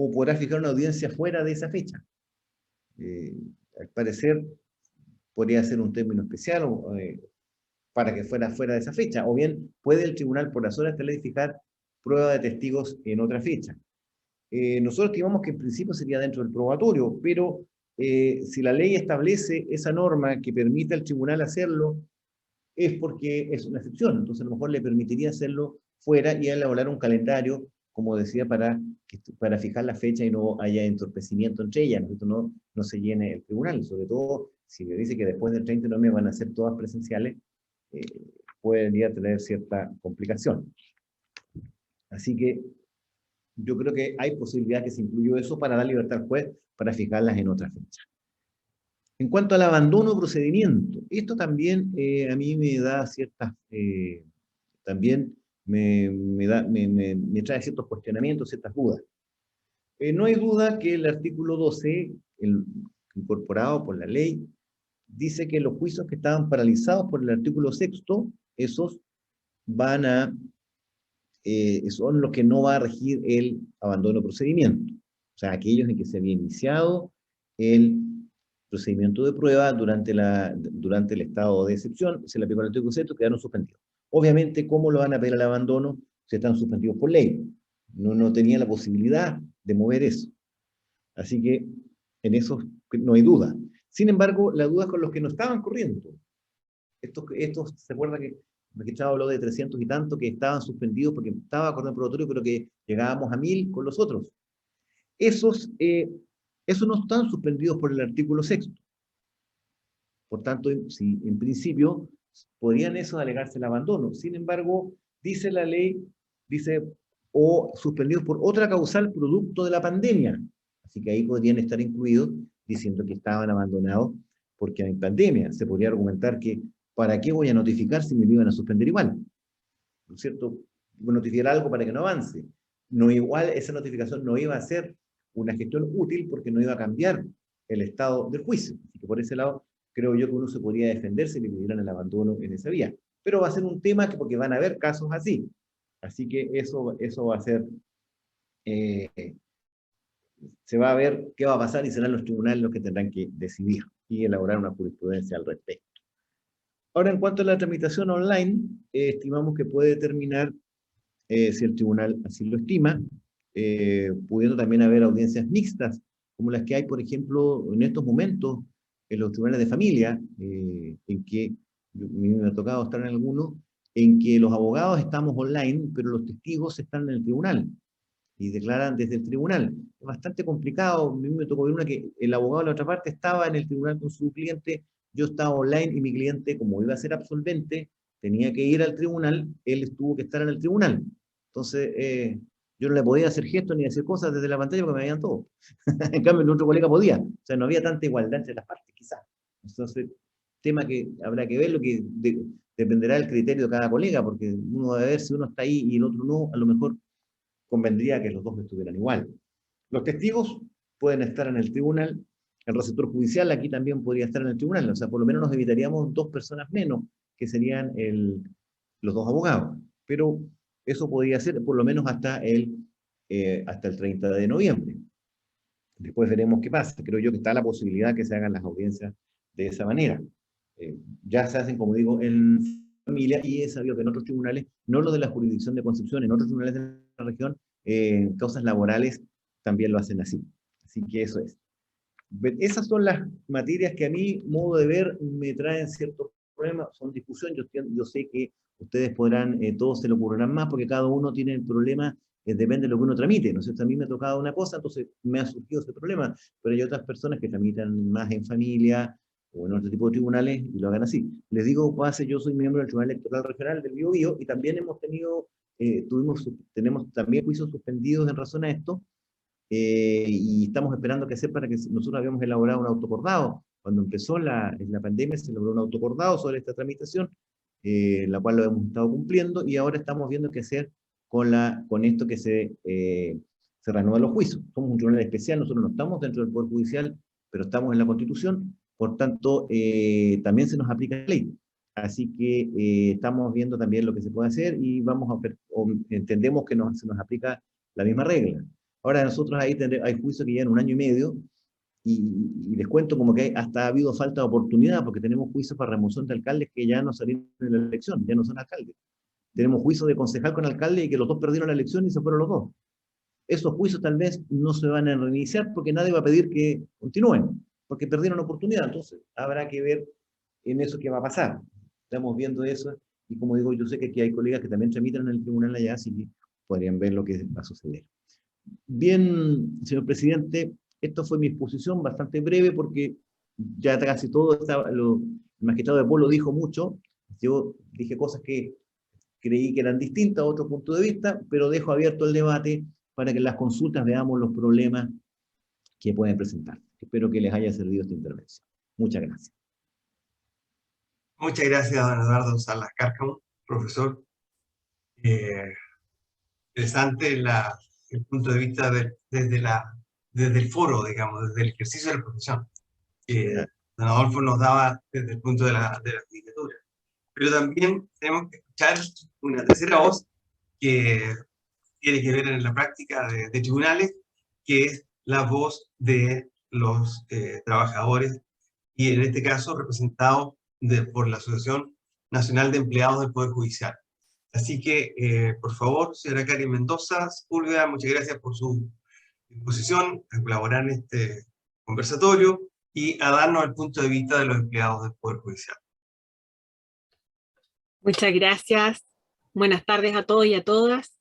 o podrá fijar una audiencia fuera de esa fecha. Al parecer, podría ser un término especial para que fuera fuera de esa fecha, o bien puede el tribunal por las horas de ley fijar prueba de testigos en otra fecha. Nosotros estimamos que en principio sería dentro del probatorio, pero si la ley establece esa norma que permite al tribunal hacerlo, es porque es una excepción, entonces a lo mejor le permitiría hacerlo fuera y elaborar un calendario, como decía, para fijar la fecha y no haya entorpecimiento entre ellas, no se llene el tribunal, sobre todo si le dice que después del 30 de noviembre van a ser todas presenciales, podría tener cierta complicación. Así que yo creo que hay posibilidad que se incluyó eso para dar libertad al juez para fijarlas en otra fecha. En cuanto al abandono de procedimiento, esto también a mí me da ciertas, también me trae ciertos cuestionamientos, ciertas dudas. No hay duda que el artículo 12, incorporado por la ley, dice que los juicios que estaban paralizados por el artículo 6º, esos van a, son los que no va a regir el abandono de procedimiento. O sea, aquellos en que se había iniciado el procedimiento de prueba durante el estado de excepción, se le aplicó el artículo 6º, quedaron suspendidos. Obviamente, ¿cómo lo van a pedir al abandono? Si están suspendidos por ley. No tenía la posibilidad de mover eso. Así que en eso no hay duda. Sin embargo, la duda es con los que no estaban corriendo. Estos ¿se acuerda que el magistrado habló de 300 y tanto que estaban suspendidos porque estaba acordado probatorio, pero que llegábamos a 1000 con los otros? Esos no están suspendidos por el artículo 6º. Por tanto, si, en principio, podrían esos alegarse el abandono. Sin embargo, dice la ley, o suspendidos por otra causal producto de la pandemia. Así que ahí podrían estar incluidos diciendo que estaban abandonados porque hay pandemia. Se podría argumentar que, ¿para qué voy a notificar si me lo iban a suspender igual? ¿No es cierto? Voy a notificar algo para que no avance. No igual, esa notificación no iba a ser una gestión útil porque no iba a cambiar el estado del juicio. Así que por ese lado, creo yo que uno se podría defender si le pidieran el abandono en esa vía. Pero va a ser un tema porque van a haber casos así. Así que eso va a ser... se va a ver qué va a pasar y serán los tribunales los que tendrán que decidir y elaborar una jurisprudencia al respecto. Ahora, en cuanto a la tramitación online, estimamos que puede terminar, si el tribunal así lo estima, pudiendo también haber audiencias mixtas, como las que hay, por ejemplo, en estos momentos, en los tribunales de familia, en que a mí me ha tocado estar en algunos, en que los abogados estamos online, pero los testigos están en el tribunal y declaran desde el tribunal. Es bastante complicado. A mí me tocó ver una que el abogado de la otra parte estaba en el tribunal con su cliente, yo estaba online y mi cliente, como iba a ser absolvente, tenía que ir al tribunal, él tuvo que estar en el tribunal. Entonces, yo no le podía hacer gestos ni hacer cosas desde la pantalla porque me veían todo. En cambio, el otro colega podía. O sea, no había tanta igualdad entre las partes, quizás. Entonces, tema que habrá que ver, lo que dependerá del criterio de cada colega, porque uno debe ver si uno está ahí y el otro no, a lo mejor convendría que los dos estuvieran igual. Los testigos pueden estar en el tribunal, el receptor judicial aquí también podría estar en el tribunal, o sea, por lo menos nos evitaríamos 2 personas menos, que serían los 2 abogados. Pero eso podría ser por lo menos hasta el 30 de noviembre. Después veremos qué pasa. Creo yo que está la posibilidad que se hagan las audiencias de esa manera. Ya se hacen, como digo, en familia, y he sabido que en otros tribunales, no lo de la jurisdicción de Concepción, en otros tribunales de la región, causas laborales también lo hacen así. Así que eso es. Esas son las materias que a mí, modo de ver, me traen ciertos problemas, son discusión. Yo sé que ustedes podrán, todos se le ocurrirán más, porque cada uno tiene el problema, depende de lo que uno tramite, ¿no es cierto? A mí me ha tocado una cosa, entonces me ha surgido ese problema, pero hay otras personas que tramitan más en familia, o en otro tipo de tribunales, y lo hagan así. Les digo, yo soy miembro del Tribunal Electoral Regional del Biobío, y también hemos tenido, tenemos también juicios suspendidos en razón a esto, y estamos esperando que sepan que nosotros habíamos elaborado un autocordado. Cuando empezó la pandemia se elaboró un autocordado sobre esta tramitación, la cual lo hemos estado cumpliendo, y ahora estamos viendo qué hacer con esto que se reanudan los juicios. Somos un tribunal especial, nosotros no estamos dentro del Poder Judicial, pero estamos en la Constitución, por tanto, también se nos aplica la ley. Así que estamos viendo también lo que se puede hacer y vamos a ver, entendemos que se nos aplica la misma regla. Ahora nosotros ahí hay juicios que llevan 1 año y medio, y les cuento como que hasta ha habido falta de oportunidad, porque tenemos juicios para remoción de alcaldes que ya no salieron en la elección, ya no son alcaldes. Tenemos juicios de concejal con alcalde y que los dos perdieron la elección y se fueron los dos. Esos juicios tal vez no se van a reiniciar porque nadie va a pedir que continúen, porque perdieron la oportunidad. Entonces, habrá que ver en eso qué va a pasar. Estamos viendo eso, y como digo, yo sé que aquí hay colegas que también tramitan en el tribunal allá, así que podrían ver lo que va a suceder. Bien, señor presidente, esta fue mi exposición, bastante breve, porque ya casi todo estaba, el magistrado de Polo dijo mucho. Yo dije cosas que creí que eran distintas a otro punto de vista, pero dejo abierto el debate para que en las consultas veamos los problemas que pueden presentar. Espero que les haya servido esta intervención. Muchas gracias. Muchas gracias, don Eduardo Salas Cárcamo, profesor. Interesante el punto de vista desde el foro, digamos, desde el ejercicio de la profesión. Don Adolfo nos daba desde el punto de la arquitectura. Pero también tenemos que escuchar una tercera voz que tiene que ver en la práctica de tribunales, que es la voz de los trabajadores, y en este caso representado por la Asociación Nacional de Empleados del Poder Judicial. Así que, por favor, señora Karen Mendoza Sepúlveda, muchas gracias por su disposición a colaborar en este conversatorio y a darnos el punto de vista de los empleados del Poder Judicial. Muchas gracias. Buenas tardes a todos y a todas.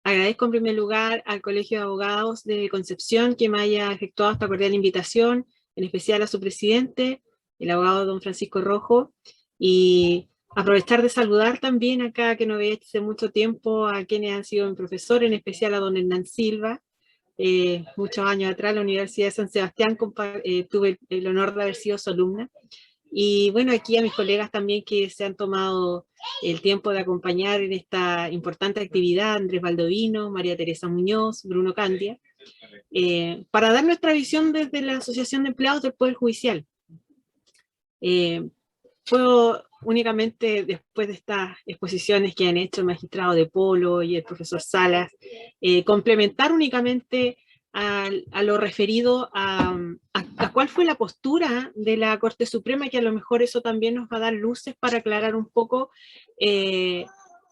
Agradezco en primer lugar al Colegio de Abogados de Concepción que me haya efectuado esta cordial invitación, en especial a su presidente, el abogado don Francisco Rojo, y aprovechar de saludar también acá, que no veía hace mucho tiempo, a quienes han sido mi profesor, en especial a don Hernán Silva. Muchos años atrás en la Universidad de San Sebastián tuve el honor de haber sido su alumna. Y bueno, aquí a mis colegas también que se han tomado el tiempo de acompañar en esta importante actividad, Andrés Baldovino, María Teresa Muñoz, Bruno Candia, para dar nuestra visión desde la Asociación de Empleados del Poder Judicial. Puedo únicamente, después de estas exposiciones que han hecho el magistrado de Polo y el profesor Salas, complementar únicamente a lo referido a cuál fue la postura de la Corte Suprema, que a lo mejor eso también nos va a dar luces para aclarar un poco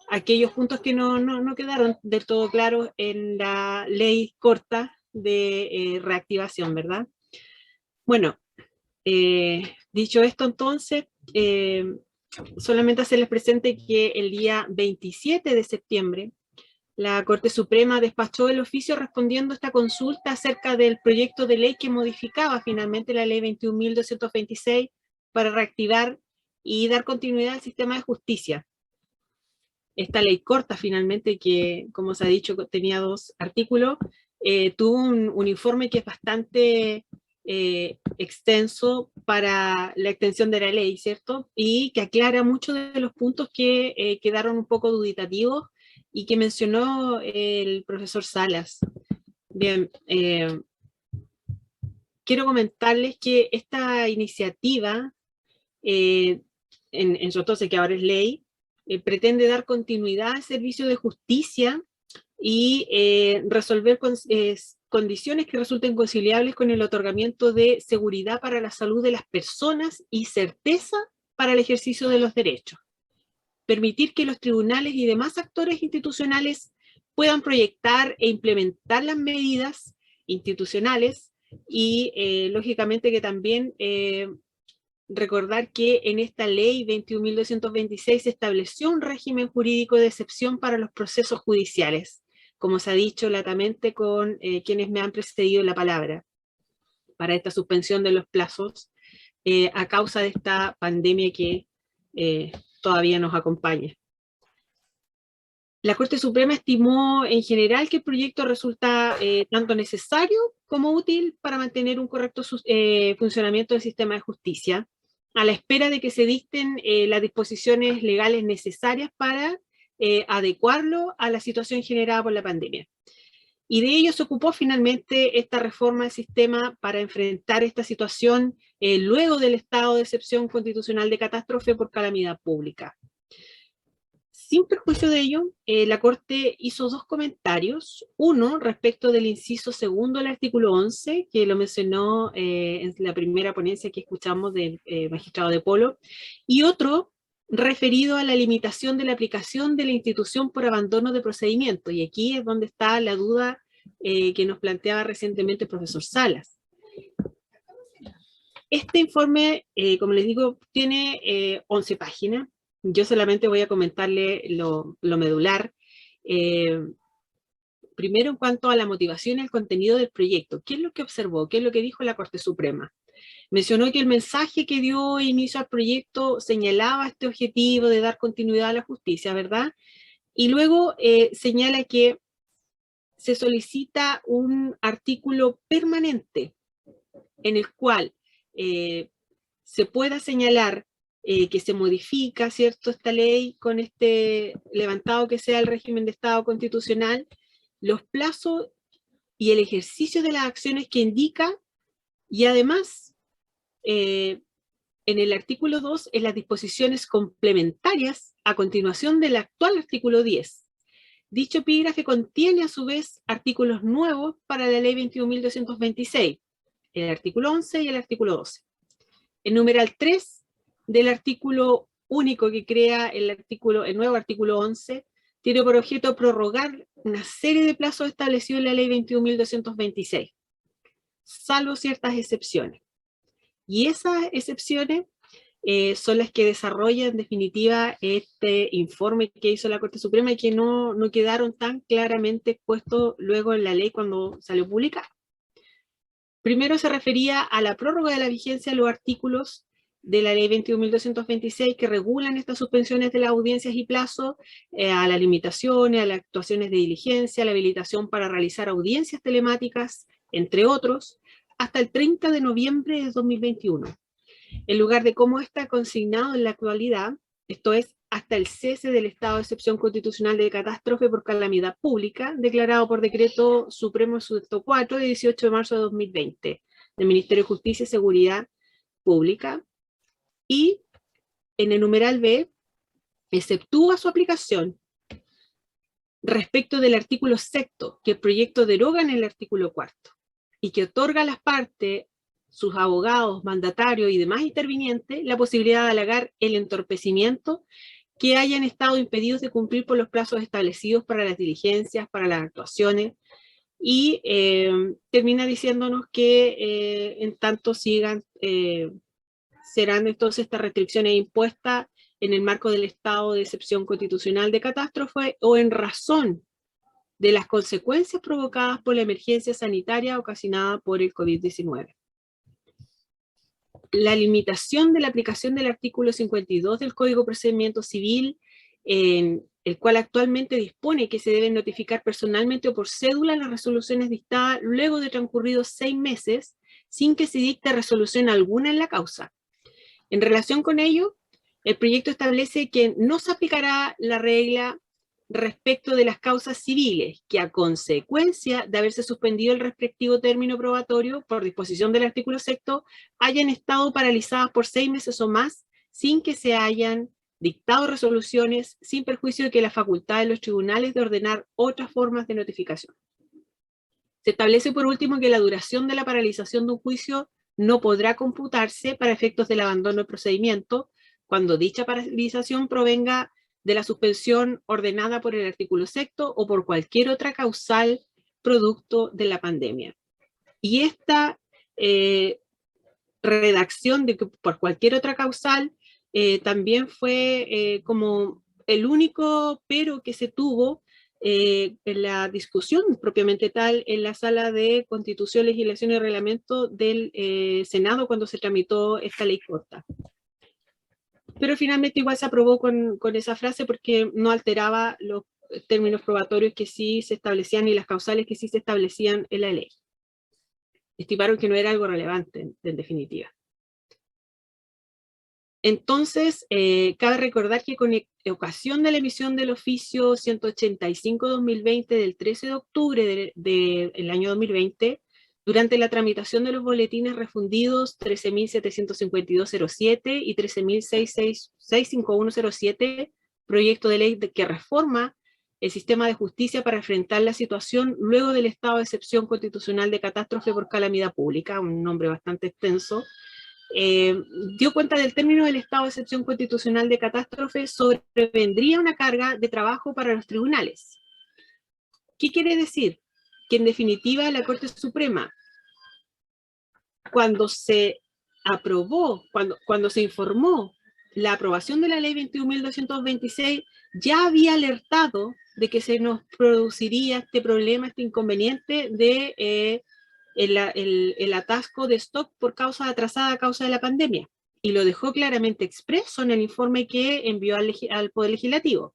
aquellos puntos que no quedaron del todo claros en la ley corta de reactivación, ¿verdad? Bueno, dicho esto entonces, solamente hacerles presente que el día 27 de septiembre la Corte Suprema despachó el oficio respondiendo a esta consulta acerca del proyecto de ley que modificaba finalmente la ley 21.226 para reactivar y dar continuidad al sistema de justicia. Esta ley corta finalmente, que como se ha dicho tenía 2 artículos, tuvo un informe que es bastante extenso para la extensión de la ley, ¿cierto? Y que aclara muchos de los puntos que quedaron un poco dubitativos y que mencionó el profesor Salas. Bien, quiero comentarles que esta iniciativa, en su entonces que ahora es ley, pretende dar continuidad al servicio de justicia y resolver condiciones que resulten conciliables con el otorgamiento de seguridad para la salud de las personas y certeza para el ejercicio de los derechos. Permitir que los tribunales y demás actores institucionales puedan proyectar e implementar las medidas institucionales y lógicamente que también recordar que en esta ley 21.226 se estableció un régimen jurídico de excepción para los procesos judiciales, como se ha dicho latamente con quienes me han precedido en la palabra, para esta suspensión de los plazos a causa de esta pandemia que todavía nos acompaña. La Corte Suprema estimó en general que el proyecto resulta tanto necesario como útil para mantener un correcto funcionamiento del sistema de justicia, a la espera de que se dicten las disposiciones legales necesarias para adecuarlo a la situación generada por la pandemia. Y de ello se ocupó finalmente esta reforma del sistema para enfrentar esta situación luego del estado de excepción constitucional de catástrofe por calamidad pública. Sin perjuicio de ello, la Corte hizo dos comentarios. Uno, respecto del inciso segundo del artículo 11, que lo mencionó en la primera ponencia que escuchamos del magistrado de Polo, y otro, referido a la limitación de la aplicación de la institución por abandono de procedimiento. Y aquí es donde está la duda que nos planteaba recientemente el profesor Salas. Este informe, como les digo, tiene 11 páginas. Yo solamente voy a comentarle lo medular. Primero, en cuanto a la motivación y el contenido del proyecto. ¿Qué es lo que observó? ¿Qué es lo que dijo la Corte Suprema? Mencionó que el mensaje que dio inicio al proyecto señalaba este objetivo de dar continuidad a la justicia, ¿verdad? Y luego señala que se solicita un artículo permanente en el cual se pueda señalar que se modifica, ¿cierto?, esta ley con este levantado que sea el régimen de Estado constitucional, los plazos y el ejercicio de las acciones que indica, y además, en el artículo 2, en las disposiciones complementarias a continuación del actual artículo 10. Dicho epígrafe contiene a su vez artículos nuevos para la ley 21.226, el artículo 11 y el artículo 12. El numeral 3 del artículo único que crea el nuevo artículo 11 tiene por objeto prorrogar una serie de plazos establecidos en la ley 21.226, salvo ciertas excepciones. Y esas excepciones son las que desarrollan en definitiva este informe que hizo la Corte Suprema y que no quedaron tan claramente expuestos luego en la ley cuando salió publicada. Primero se refería a la prórroga de la vigencia de los artículos de la ley 21.226 que regulan estas suspensiones de las audiencias y plazos, a las limitaciones, a las actuaciones de diligencia, a la habilitación para realizar audiencias telemáticas, entre otros, hasta el 30 de noviembre de 2021. En lugar de cómo está consignado en la actualidad, esto es, hasta el cese del estado de excepción constitucional de catástrofe por calamidad pública, declarado por Decreto Supremo 104 de 18 de marzo de 2020, del Ministerio de Justicia y Seguridad Pública, y en el numeral B, exceptúa su aplicación respecto del artículo 6º, que el proyecto deroga en el artículo 4º, y que otorga a las partes, sus abogados, mandatarios y demás intervinientes, la posibilidad de alegar el entorpecimiento que hayan estado impedidos de cumplir por los plazos establecidos para las diligencias, para las actuaciones, y termina diciéndonos que en tanto sigan, serán entonces estas restricciones impuestas en el marco del estado de excepción constitucional de catástrofe o en razón de las consecuencias provocadas por la emergencia sanitaria ocasionada por el COVID-19. La limitación de la aplicación del artículo 52 del Código de Procedimiento Civil, en el cual actualmente dispone que se deben notificar personalmente o por cédula las resoluciones dictadas luego de transcurridos 6 meses, sin que se dicte resolución alguna en la causa. En relación con ello, el proyecto establece que no se aplicará la regla respecto de las causas civiles, que a consecuencia de haberse suspendido el respectivo término probatorio por disposición del artículo 6º, hayan estado paralizadas por 6 meses o más, sin que se hayan dictado resoluciones, sin perjuicio de que la facultad de los tribunales de ordenar otras formas de notificación. Se establece por último que la duración de la paralización de un juicio no podrá computarse para efectos del abandono del procedimiento cuando dicha paralización provenga de la suspensión ordenada por el artículo 6º o por cualquier otra causal producto de la pandemia. Y esta redacción de que por cualquier otra causal también fue como el único pero que se tuvo en la discusión propiamente tal en la sala de Constitución, Legislación y Reglamento del Senado cuando se tramitó esta ley corta. Pero finalmente igual se aprobó con esa frase porque no alteraba los términos probatorios que sí se establecían y las causales que sí se establecían en la ley. Estimaron que no era algo relevante, en definitiva. Entonces, cabe recordar que con ocasión de la emisión del oficio 185-2020 del 13 de octubre del año 2020, durante la tramitación de los boletines refundidos 13.752.07 y 13.651.07 proyecto de ley que reforma el sistema de justicia para enfrentar la situación luego del estado de excepción constitucional de catástrofe por calamidad pública, un nombre bastante extenso, dio cuenta del término del estado de excepción constitucional de catástrofe, sobrevendría una carga de trabajo para los tribunales. ¿Qué quiere decir? Que en definitiva la Corte Suprema, cuando se aprobó, cuando se informó la aprobación de la ley 21.226, ya había alertado de que se nos produciría este problema, este inconveniente de el atasco de stock por causa atrasada a causa de la pandemia. Y lo dejó claramente expreso en el informe que envió al Poder Legislativo.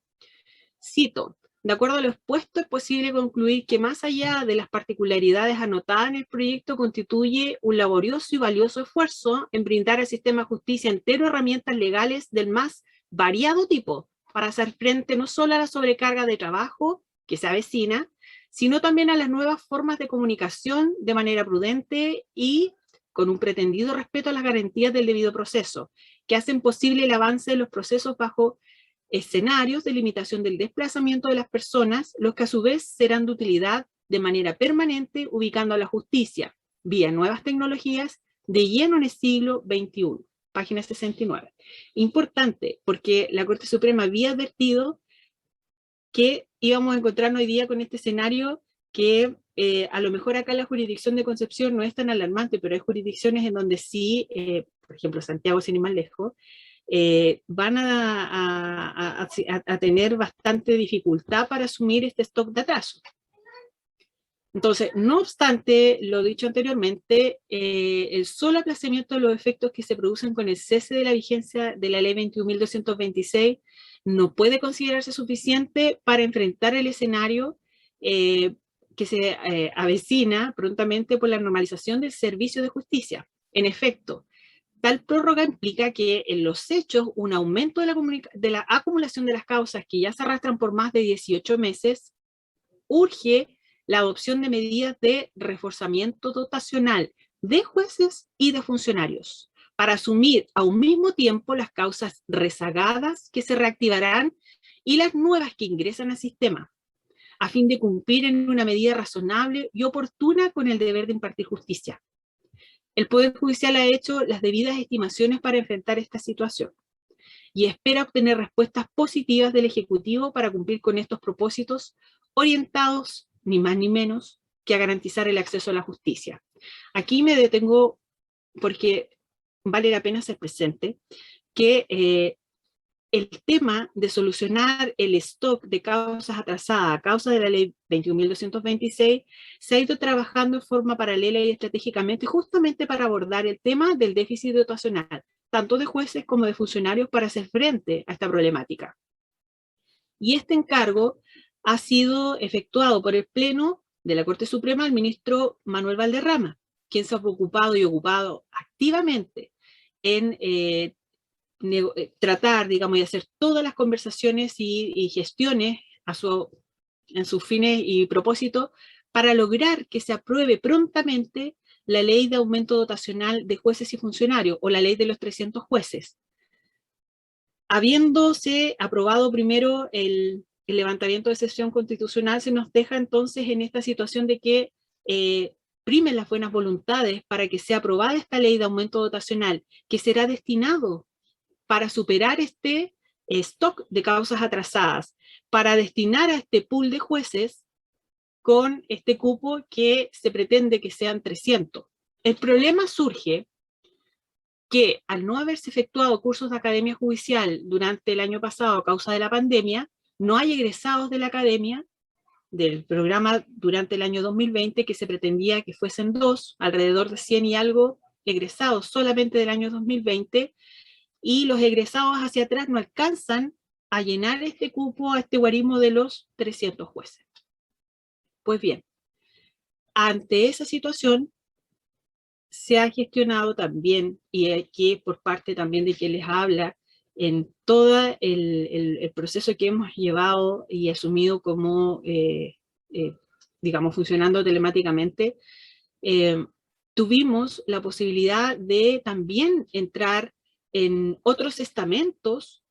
Cito: de acuerdo a lo expuesto, es posible concluir que más allá de las particularidades anotadas en el proyecto, constituye un laborioso y valioso esfuerzo en brindar al sistema de justicia entero herramientas legales del más variado tipo para hacer frente no solo a la sobrecarga de trabajo que se avecina, sino también a las nuevas formas de comunicación de manera prudente y con un pretendido respeto a las garantías del debido proceso, que hacen posible el avance de los procesos bajo escenarios de limitación del desplazamiento de las personas, los que a su vez serán de utilidad de manera permanente, ubicando a la justicia, vía nuevas tecnologías, de lleno en el siglo XXI. Página 69. Importante, porque la Corte Suprema había advertido que íbamos a encontrarnos hoy día con este escenario que a lo mejor acá la jurisdicción de Concepción no es tan alarmante, pero hay jurisdicciones en donde sí, por ejemplo Santiago, sin ir más lejos, van a tener bastante dificultad para asumir este stock de atraso. Entonces, no obstante, lo dicho anteriormente, el solo aplazamiento de los efectos que se producen con el cese de la vigencia de la ley 21.226 no puede considerarse suficiente para enfrentar el escenario que se avecina prontamente por la normalización del servicio de justicia. En efecto, tal prórroga implica que en los hechos un aumento de la acumulación de las causas que ya se arrastran por más de 18 meses urge la adopción de medidas de reforzamiento dotacional de jueces y de funcionarios para asumir a un mismo tiempo las causas rezagadas que se reactivarán y las nuevas que ingresan al sistema, a fin de cumplir en una medida razonable y oportuna con el deber de impartir justicia. El Poder Judicial ha hecho las debidas estimaciones para enfrentar esta situación y espera obtener respuestas positivas del Ejecutivo para cumplir con estos propósitos orientados, ni más ni menos, que a garantizar el acceso a la justicia. Aquí me detengo porque vale la pena ser presente que el tema de solucionar el stock de causas atrasadas a causa de la ley 21.226 se ha ido trabajando en forma paralela y estratégicamente justamente para abordar el tema del déficit dotacional, tanto de jueces como de funcionarios, para hacer frente a esta problemática. Y este encargo ha sido efectuado por el Pleno de la Corte Suprema al ministro Manuel Valderrama, quien se ha preocupado y ocupado activamente en tratar, digamos, y hacer todas las conversaciones y gestiones en sus fines y propósitos para lograr que se apruebe prontamente la ley de aumento dotacional de jueces y funcionarios, o la ley de los 300 jueces. Habiéndose aprobado primero el levantamiento de excepción constitucional, se nos deja entonces en esta situación de que primen las buenas voluntades para que sea aprobada esta ley de aumento dotacional, que será destinado para superar este stock de causas atrasadas, para destinar a este pool de jueces con este cupo que se pretende que sean 300. El problema surge que al no haberse efectuado cursos de academia judicial durante el año pasado a causa de la pandemia, no hay egresados de la academia del programa durante el año 2020, que se pretendía que fuesen 2, alrededor de 100 y algo egresados solamente del año 2020, y los egresados hacia atrás no alcanzan a llenar este cupo, a este guarismo de los 300 jueces. Pues bien, ante esa situación se ha gestionado también, y aquí por parte también de quien les habla, en todo el proceso que hemos llevado y asumido como, digamos, funcionando telemáticamente, tuvimos la posibilidad de también entrar en otros estamentos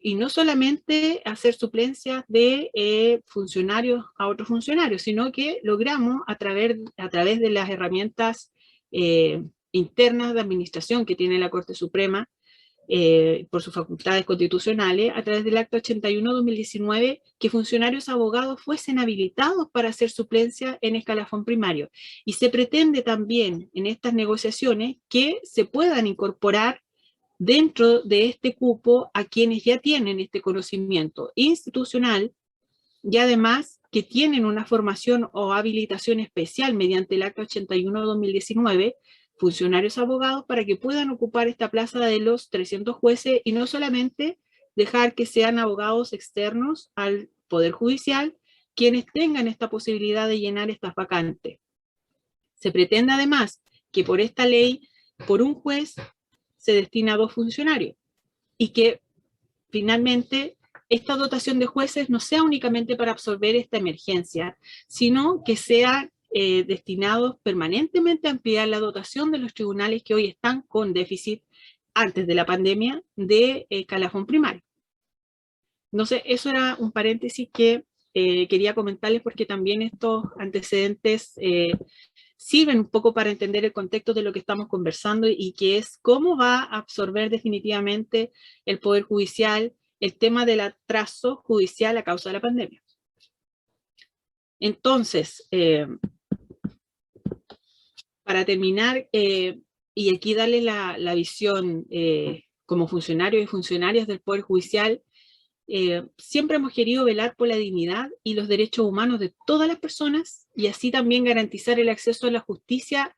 y no solamente hacer suplencias de funcionarios a otros funcionarios, sino que logramos a través de las herramientas internas de administración que tiene la Corte Suprema, por sus facultades constitucionales, a través del Acta 81/2019, que funcionarios abogados fuesen habilitados para hacer suplencia en escalafón primario. Y se pretende también en estas negociaciones que se puedan incorporar dentro de este cupo a quienes ya tienen este conocimiento institucional y además que tienen una formación o habilitación especial mediante el Acta 81/2019, funcionarios abogados, para que puedan ocupar esta plaza de los 300 jueces y no solamente dejar que sean abogados externos al Poder Judicial quienes tengan esta posibilidad de llenar estas vacantes. Se pretende además que por esta ley, por un juez, se destina a 2 funcionarios y que finalmente esta dotación de jueces no sea únicamente para absorber esta emergencia, sino que sea destinados permanentemente a ampliar la dotación de los tribunales que hoy están con déficit antes de la pandemia de escalafón primario. Entonces, eso era un paréntesis que quería comentarles porque también estos antecedentes sirven un poco para entender el contexto de lo que estamos conversando y que es cómo va a absorber definitivamente el Poder Judicial el tema del atraso judicial a causa de la pandemia. Entonces, para terminar, y aquí darle la visión como funcionarios y funcionarias del Poder Judicial, siempre hemos querido velar por la dignidad y los derechos humanos de todas las personas y así también garantizar el acceso a la justicia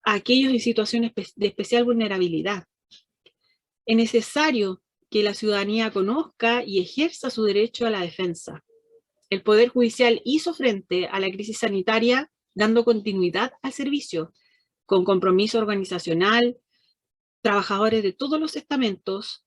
a aquellos en situaciones de especial vulnerabilidad. Es necesario que la ciudadanía conozca y ejerza su derecho a la defensa. El Poder Judicial hizo frente a la crisis sanitaria dando continuidad al servicio, con compromiso organizacional, trabajadores de todos los estamentos,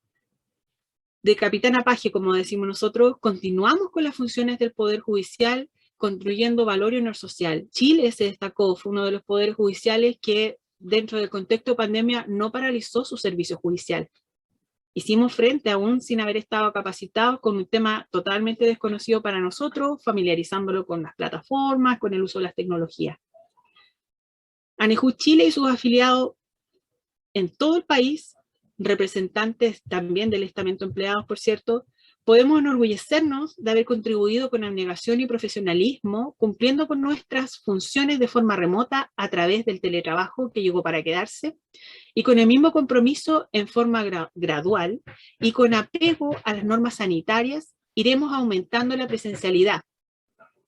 de capitán a paje, como decimos nosotros, continuamos con las funciones del Poder Judicial, construyendo valor y honor social. Chile se destacó, fue uno de los poderes judiciales que dentro del contexto de pandemia no paralizó su servicio judicial. Hicimos frente, aún sin haber estado capacitados, con un tema totalmente desconocido para nosotros, familiarizándolo con las plataformas, con el uso de las tecnologías. ANEJUS Chile y sus afiliados en todo el país, representantes también del estamento empleados, por cierto, podemos enorgullecernos de haber contribuido con abnegación y profesionalismo, cumpliendo con nuestras funciones de forma remota a través del teletrabajo que llegó para quedarse, y con el mismo compromiso en forma gradual y con apego a las normas sanitarias, iremos aumentando la presencialidad,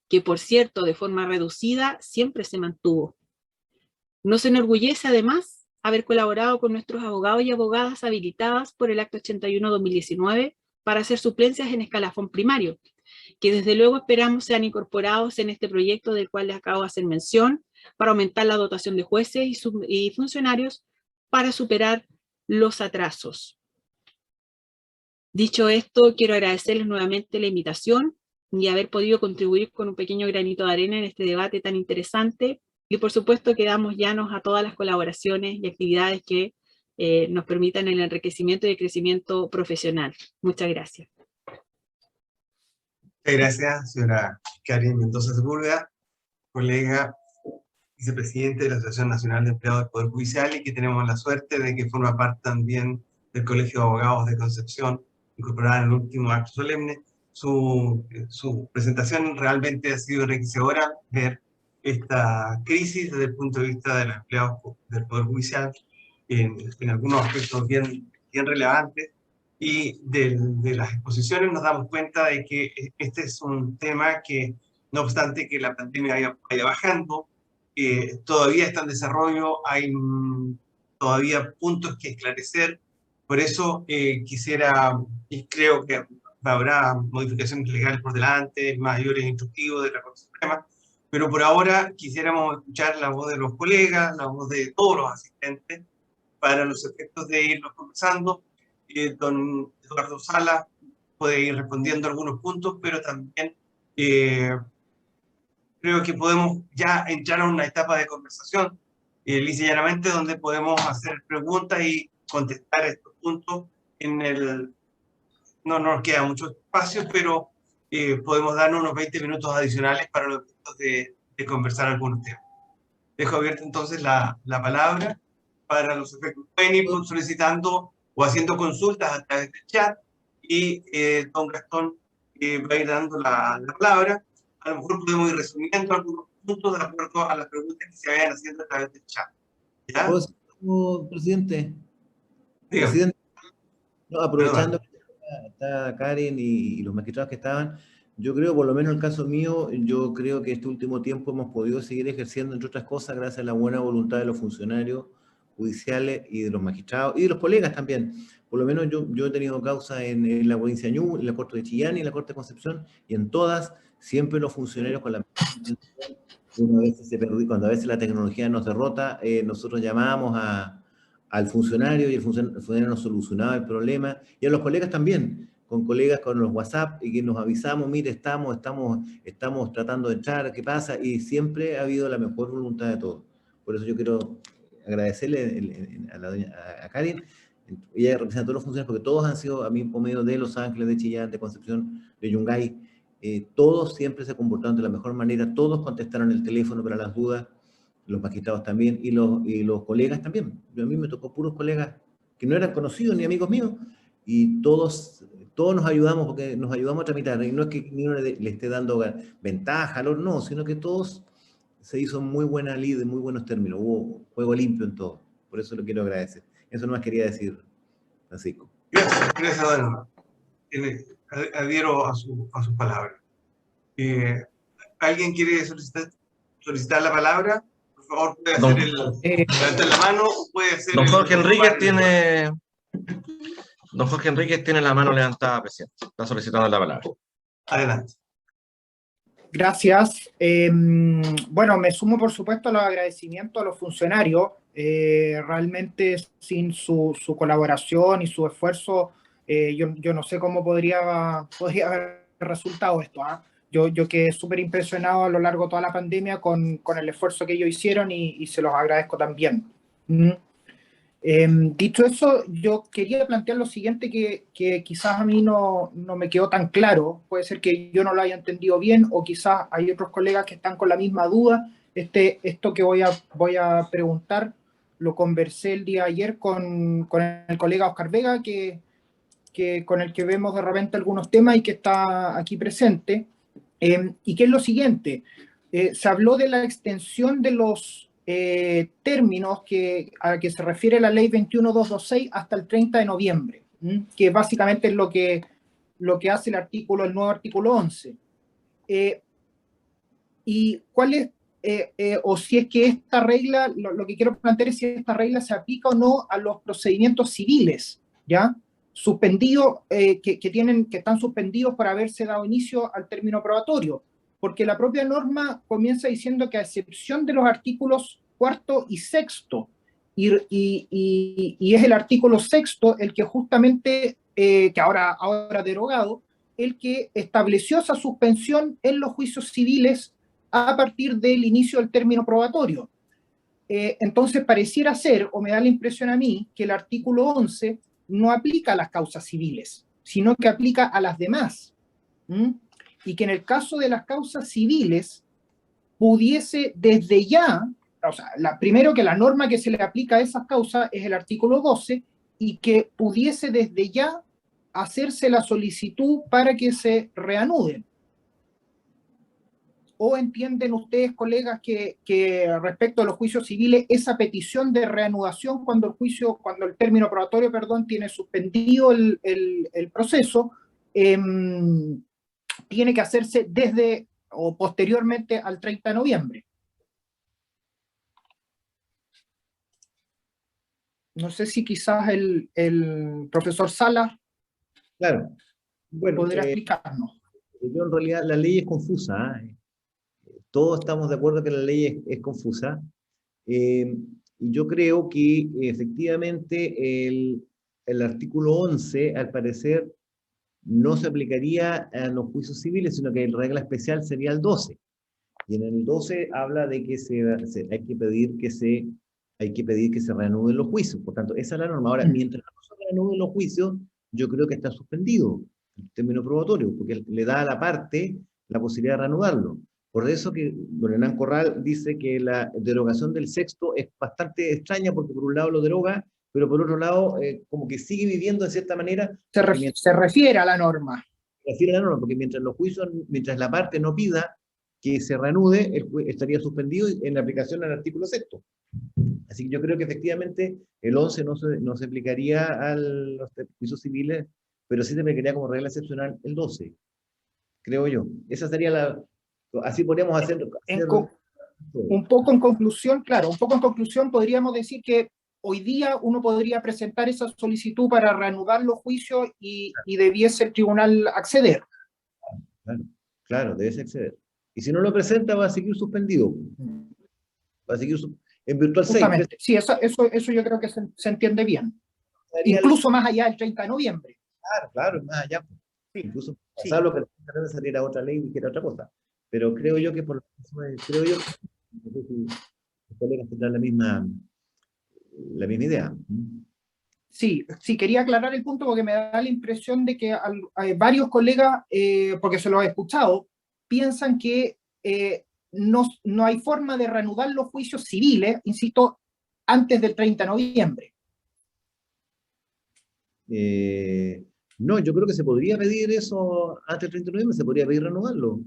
que por cierto de forma reducida siempre se mantuvo. Nos enorgullece además haber colaborado con nuestros abogados y abogadas habilitadas por el Acta 81/2019 para hacer suplencias en escalafón primario, que desde luego esperamos sean incorporados en este proyecto del cual les acabo de hacer mención, para aumentar la dotación de jueces y funcionarios para superar los atrasos. Dicho esto, quiero agradecerles nuevamente la invitación y haber podido contribuir con un pequeño granito de arena en este debate tan interesante. Y por supuesto quedamos llanos a todas las colaboraciones y actividades que nos permitan el enriquecimiento y el crecimiento profesional. Muchas gracias. Muchas gracias, señora Karin Mendoza Sepúlveda, colega vicepresidente de la Asociación Nacional de Empleados del Poder Judicial y que tenemos la suerte de que forma parte también del Colegio de Abogados de Concepción, incorporada en el último acto solemne. Su presentación realmente ha sido enriquecedora, ver esta crisis desde el punto de vista de los empleados del Poder Judicial, en algunos aspectos bien relevantes, y de las exposiciones nos damos cuenta de que este es un tema que, no obstante que la pandemia vaya bajando, todavía está en desarrollo, hay todavía puntos que esclarecer. Por eso quisiera, y creo que habrá modificaciones legales por delante, mayores instructivos de la Corte Suprema, pero por ahora quisiéramos escuchar la voz de los colegas, la voz de todos los asistentes, para los efectos de irnos conversando. Don Eduardo Sala puede ir respondiendo algunos puntos, pero también creo que podemos ya entrar a una etapa de conversación, lisa y llanamente, donde podemos hacer preguntas y contestar estos puntos en no nos queda mucho espacio, pero podemos darnos unos 20 minutos adicionales para los efectos de conversar algunos temas. Dejo abierta entonces la palabra para los efectos. Pueden ir solicitando o haciendo consultas a través del chat y don Gastón va a ir dando la palabra. A lo mejor podemos ir resumiendo algunos puntos de acuerdo a las preguntas que se vayan haciendo a través del chat. ¿Ya? Presidente. Dígame. Presidente, no, aprovechando Perdón. que está Karen y los magistrados que estaban, yo creo, por lo menos en el caso mío, yo creo que este último tiempo hemos podido seguir ejerciendo, entre otras cosas, gracias a la buena voluntad de los funcionarios judiciales y de los magistrados y de los colegas también. Por lo menos yo he tenido causa en la provincia de Ñuble, en la Corte de Chillán y en la Corte de Concepción, y en todas, siempre los funcionarios con la una vez se perdió, cuando a veces la tecnología nos derrota, nosotros llamábamos al funcionario y el funcionario nos solucionaba el problema, y a los colegas también, con colegas con los WhatsApp, y que nos avisamos, mire, estamos tratando de entrar, ¿qué pasa? Y siempre ha habido la mejor voluntad de todos. Por eso yo quiero agradecerle a Karen, ella representa a todos los funcionarios, porque todos han sido, a mí, por medio de Los Ángeles, de Chillán, de Concepción, de Yungay, todos siempre se comportaron de la mejor manera, todos contestaron el teléfono para las dudas, los magistrados también, y los colegas también. A mí me tocó puros colegas que no eran conocidos ni amigos míos, y todos nos ayudamos, porque nos ayudamos a tramitar, y no es que ni uno le esté dando ventaja, no, sino que todos se hizo muy buena lid, muy buenos términos, hubo juego limpio en todo. Por eso lo quiero agradecer. Eso nomás quería decir, Francisco. Gracias, don. Adhiero a sus palabras. ¿Alguien quiere solicitar la palabra? Por favor, puede hacer levantar la mano o puede hacer don Jorge Enríquez tiene la mano levantada, presidente. Está solicitando la palabra. Adelante. Gracias. Bueno, me sumo, por supuesto, a los agradecimientos a los funcionarios. Realmente, sin su colaboración y su esfuerzo, yo no sé cómo podría haber resultado esto. Yo quedé súper impresionado a lo largo de toda la pandemia con el esfuerzo que ellos hicieron y se los agradezco también. Dicho eso, yo quería plantear lo siguiente que quizás a mí no me quedó tan claro. Puede ser que yo no lo haya entendido bien, o quizás hay otros colegas que están con la misma duda. Esto que voy a preguntar lo conversé el día de ayer con el colega Oscar Vega, con el que vemos de repente algunos temas y que está aquí presente, y que es lo siguiente. Se habló de la extensión de los términos a que se refiere la ley 21226 hasta el 30 de noviembre, que básicamente es lo que hace el nuevo artículo 11. Y cuál es, o si es que esta regla, lo que quiero plantear es si esta regla se aplica o no a los procedimientos civiles, ¿ya? Suspendidos, que están suspendidos por haberse dado inicio al término probatorio, porque la propia norma comienza diciendo que a excepción de los artículos 4º y 6º, y es el artículo 6º el que justamente, que ahora derogado, el que estableció esa suspensión en los juicios civiles a partir del inicio del término probatorio. Entonces pareciera ser, o me da la impresión a mí, que el artículo 11 no aplica a las causas civiles, sino que aplica a las demás. Y que en el caso de las causas civiles pudiese desde ya, o sea, primero que la norma que se le aplica a esas causas es el artículo 12, y que pudiese desde ya hacerse la solicitud para que se reanuden. ¿O entienden ustedes, colegas, que respecto a los juicios civiles, esa petición de reanudación cuando el término probatorio, tiene suspendido el proceso, tiene que hacerse desde o posteriormente al 30 de noviembre? No sé si quizás el profesor Sala Claro. Bueno, podría explicarnos. Yo en realidad la ley es confusa, todos estamos de acuerdo que la ley es confusa. Yo creo que efectivamente el artículo 11, al parecer, no se aplicaría a los juicios civiles, sino que la regla especial sería el 12. Y en el 12 habla de que hay que pedir que se reanuden los juicios. Por tanto, esa es la norma. Ahora, mientras no se reanuden los juicios, yo creo que está suspendido. término probatorio, porque le da a la parte la posibilidad de reanudarlo. Por eso que don Hernán Corral dice que la derogación del sexto es bastante extraña, porque por un lado lo deroga, pero por otro lado como que sigue viviendo de cierta manera. Se refiere a la norma. Refiere a la norma, porque mientras los juicios, mientras la parte no pida que se reanude, estaría suspendido en la aplicación al artículo sexto. Así que yo creo que efectivamente el 11 no se aplicaría a los juicios civiles, pero sí se aplicaría como regla excepcional el 12, creo yo. Esa sería la... Así podríamos hacer un poco en conclusión, claro, un poco en conclusión podríamos decir que hoy día uno podría presentar esa solicitud para reanudar los juicios y debiese el tribunal acceder. Claro, claro, debe acceder. Y si no lo presenta, va a seguir suspendido. Va a seguir en virtual 6. Justamente, sí, eso yo creo que se entiende bien. Incluso más allá del 30 de noviembre. Claro, más allá. Sí, Incluso sí. pasado lo que saliera otra ley y dijera otra cosa. Pero creo yo que creo yo que no sé si los colegas tendrán la misma idea. Sí, quería aclarar el punto porque me da la impresión de que varios colegas, porque se los he escuchado, piensan que no hay forma de reanudar los juicios civiles, insisto, antes del 30 de noviembre. No, yo creo que se podría pedir eso antes del 30 de noviembre, se podría pedir reanudarlo.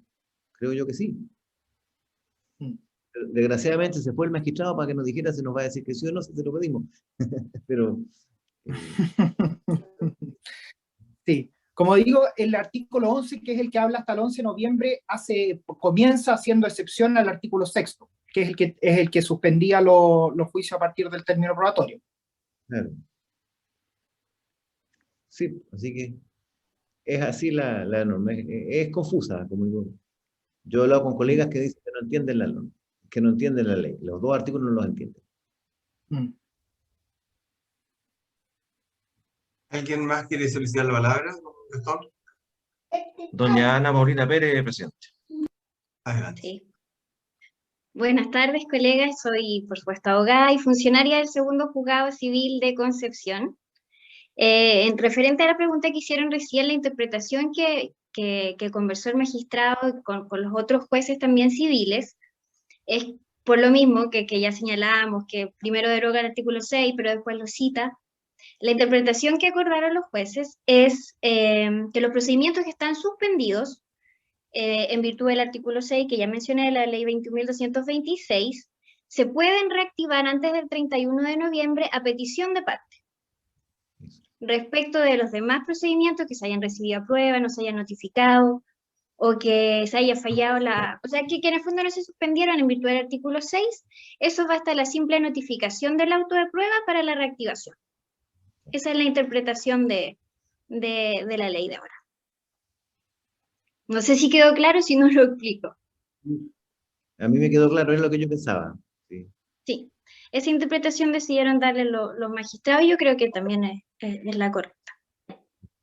Creo yo que sí. Desgraciadamente se fue el magistrado para que nos dijera si nos va a decir que sí o no, si se lo pedimos. Pero... Sí, como digo, el artículo 11, que es el que habla hasta el 11 de noviembre, comienza haciendo excepción al artículo 6, que es el que suspendía los juicios a partir del término probatorio. Claro. Sí, así que es así la norma. Es confusa, como digo. Yo he hablado con colegas que dicen que no entienden la norma, que no entienden la ley. Los dos artículos no los entienden. ¿Alguien más quiere solicitar la palabra, don Gastón? Doña Ana Paulina Pérez, presidente. Adelante. Sí. Buenas tardes, colegas. Soy, por supuesto, abogada y funcionaria del segundo juzgado civil de Concepción. En referente a la pregunta que hicieron recién, la interpretación que conversó el magistrado con los otros jueces también civiles, es por lo mismo que ya señalábamos, que primero deroga el artículo 6, pero después lo cita. La interpretación que acordaron los jueces es que los procedimientos que están suspendidos en virtud del artículo 6, que ya mencioné, de la ley 21.226, se pueden reactivar antes del 31 de noviembre a petición de parte. Respecto de los demás procedimientos que se hayan recibido a prueba, no se hayan notificado, o que se haya fallado o sea, que en el fondo no se suspendieron en virtud del artículo 6, eso basta la simple notificación del auto de prueba para la reactivación. Esa es la interpretación de la ley de ahora. No sé si quedó claro, si no lo explico. A mí me quedó claro, es lo que yo pensaba. Sí, esa interpretación decidieron darle los magistrados y yo creo que también es la correcta.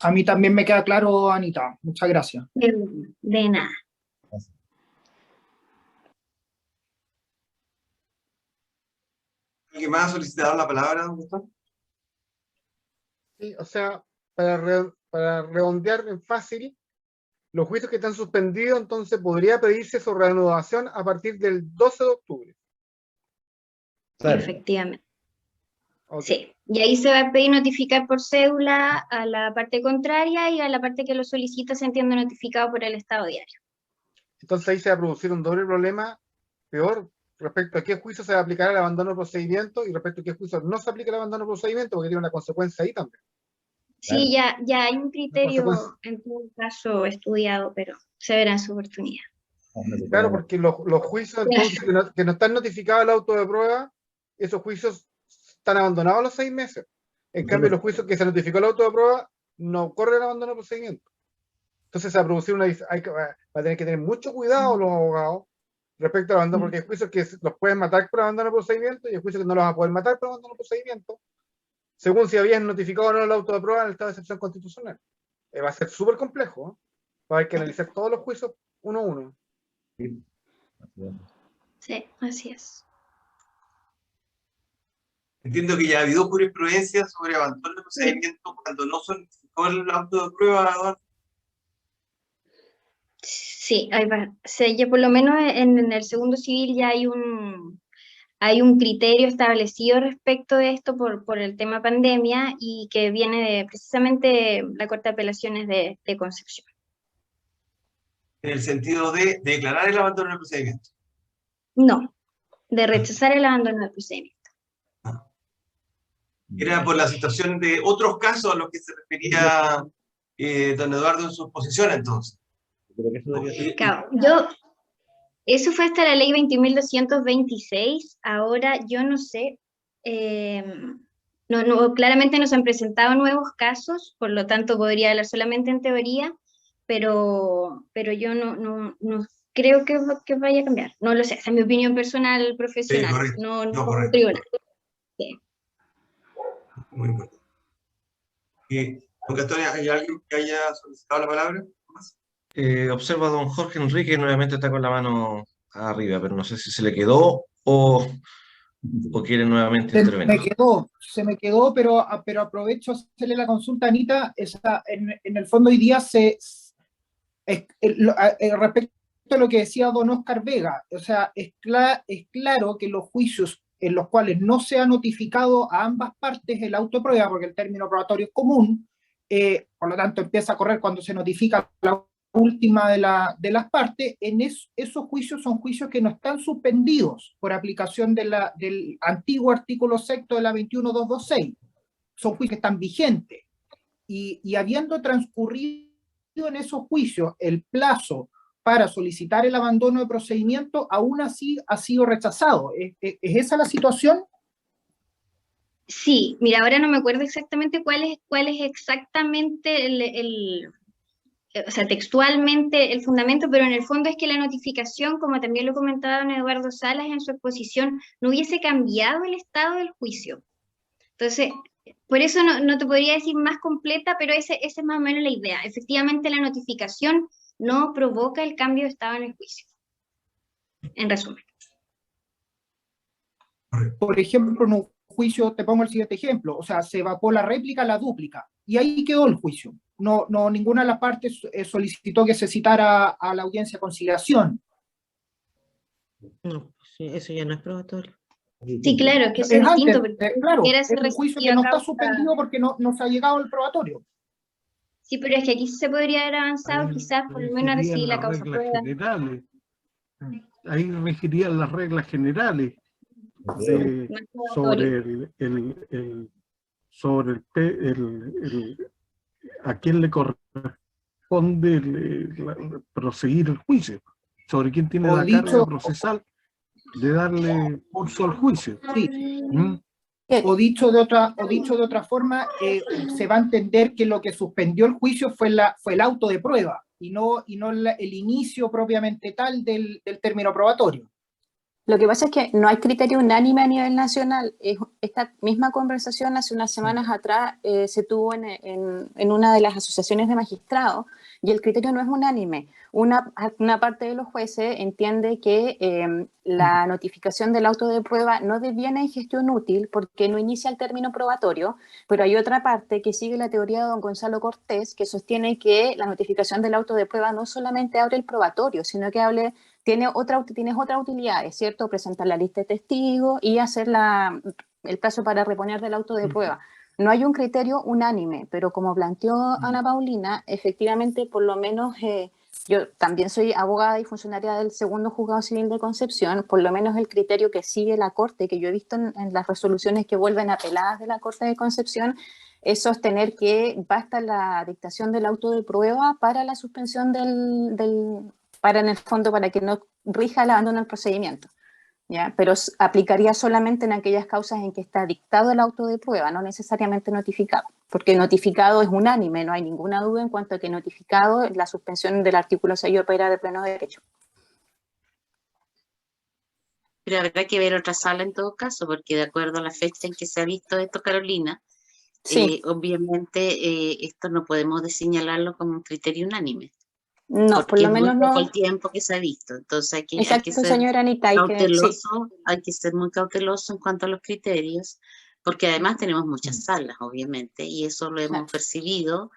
A mí también me queda claro, Anita. Muchas gracias. De nada. ¿Alguien más ha solicitado la palabra, don Gastón? Sí, o sea, para redondear en fácil, los juicios que están suspendidos, entonces podría pedirse su reanudación a partir del 12 de octubre. Claro. Efectivamente. Okay. Sí, y ahí se va a pedir notificar por cédula a la parte contraria y a la parte que lo solicita se entiende notificado por el Estado diario. Entonces ahí se va a producir un doble problema peor respecto a qué juicio se va a aplicar el abandono de procedimiento y respecto a qué juicio no se aplica el abandono de procedimiento, porque tiene una consecuencia ahí también. Sí, ya hay un criterio en todo caso estudiado, pero se verá en su oportunidad. Claro, porque los juicios entonces, que no están notificados al auto de prueba, esos juicios están abandonados a los 6 meses. En cambio, los juicios que se notificó el auto de prueba no corren abandono de procedimiento. Entonces se va a producir va a tener que tener mucho cuidado los abogados respecto al abandono, porque hay juicios que los pueden matar por abandono de procedimiento y hay juicios que no los van a poder matar por abandono de procedimiento, según si habían notificado o no el auto de prueba en el estado de excepción constitucional. Va a ser súper complejo, ¿eh? Va a haber que analizar todos los juicios uno a uno. Sí, así es. Entiendo que ya ha habido jurisprudencia sobre abandono de procedimiento cuando no solicitó el auto de prueba, Eduardo. Sí, ya por lo menos en el segundo civil ya hay un criterio establecido respecto de esto por el tema pandemia y que viene de precisamente la Corte de Apelaciones de Concepción. En el sentido de declarar el abandono del procedimiento. No, de rechazar el abandono del procedimiento. Era por la situación de otros casos a los que se refería don Eduardo en su exposición, entonces. Pero que eso debería ser- Claro, eso fue hasta la ley 20.226, ahora yo no sé, claramente no se han presentado nuevos casos, por lo tanto podría hablar solamente en teoría, pero yo no creo que vaya a cambiar, no lo sé, esa es mi opinión personal, profesional, correcto. no No, como correcto. tribunal. Sí. Muy importante. Don Gastón, ¿hay alguien que haya solicitado la palabra? Observa a don Jorge Enrique, nuevamente está con la mano arriba, pero no sé si se le quedó o quiere nuevamente intervenir. Se me quedó, pero aprovecho a hacerle la consulta a Anita. En el fondo hoy día respecto a lo que decía don Oscar Vega, o sea, es claro que los juicios en los cuales no se ha notificado a ambas partes el auto de prueba, porque el término probatorio es común, por lo tanto empieza a correr cuando se notifica la última de las partes, esos juicios son juicios que no están suspendidos por aplicación del antiguo artículo 6 de la 21.226, son juicios que están vigentes, y habiendo transcurrido en esos juicios el plazo para solicitar el abandono de procedimiento, aún así ha sido rechazado. ¿Es esa la situación? Sí, mira, ahora no me acuerdo exactamente cuál es exactamente o sea, textualmente el fundamento, pero en el fondo es que la notificación, como también lo comentaba don Eduardo Salas en su exposición, no hubiese cambiado el estado del juicio. Entonces, por eso no te podría decir más completa, pero esa es más o menos la idea. Efectivamente, la notificación no provoca el cambio de estado en el juicio. En resumen. Por ejemplo, en un juicio, te pongo el siguiente ejemplo, o sea, se evapó la réplica, la dúplica, y ahí quedó el juicio. Ninguna de las partes solicitó que se citara a la audiencia de conciliación. No, sí, eso ya no es probatorio. Sí, claro, que eso es distinto. Claro, es un juicio que no está suspendido porque no se ha llegado al probatorio. Sí, pero es que aquí se podría haber avanzado, quizás por lo menos recibir la causa prueba. Ahí regirían las reglas generales sobre a quién le corresponde proseguir el juicio, sobre quién tiene la carga procesal de darle curso al juicio. Sí. O dicho de otra forma, se va a entender que lo que suspendió el juicio fue el auto de prueba y no el inicio propiamente tal del término probatorio. Lo que pasa es que no hay criterio unánime a nivel nacional. Esta misma conversación hace unas semanas atrás se tuvo en una de las asociaciones de magistrados y el criterio no es unánime. Una parte de los jueces entiende que la notificación del auto de prueba no deviene en gestión útil porque no inicia el término probatorio, pero hay otra parte que sigue la teoría de don Gonzalo Cortés que sostiene que la notificación del auto de prueba no solamente abre el probatorio, sino que tienes otra utilidad, ¿es cierto? Presentar la lista de testigos y hacer el plazo para reponer del auto de prueba. No hay un criterio unánime, pero como planteó Ana Paulina, efectivamente, por lo menos, yo también soy abogada y funcionaria del segundo juzgado civil de Concepción, por lo menos el criterio que sigue la Corte, que yo he visto en las resoluciones que vuelven apeladas de la Corte de Concepción, es sostener que basta la dictación del auto de prueba para la suspensión para en el fondo, para que no rija el abandono del procedimiento, ¿ya? Pero aplicaría solamente en aquellas causas en que está dictado el auto de prueba, no necesariamente notificado, porque notificado es unánime, no hay ninguna duda en cuanto a que notificado la suspensión del artículo 6 opera de pleno derecho. Pero habrá que ver otra sala en todo caso, porque de acuerdo a la fecha en que se ha visto esto, Carolina, sí. Obviamente esto no podemos señalarlo como un criterio unánime. No, por lo menos no. El tiempo que se ha visto. Entonces hay que ser señora Anita, hay que ser muy cauteloso en cuanto a los criterios, porque además tenemos muchas salas, obviamente, y eso lo hemos percibido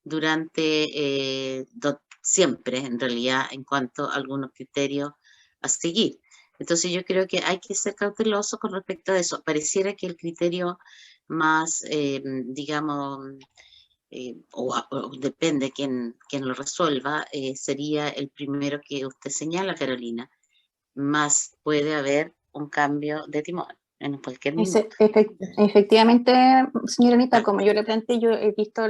durante siempre, en realidad, en cuanto a algunos criterios a seguir. Entonces yo creo que hay que ser cauteloso con respecto a eso. Pareciera que el criterio más, digamos, o depende quién lo resuelva, sería el primero que usted señala, Carolina. Más puede haber un cambio de timón en cualquier minuto. Efectivamente, señora Anita, como yo le planteé, yo he visto,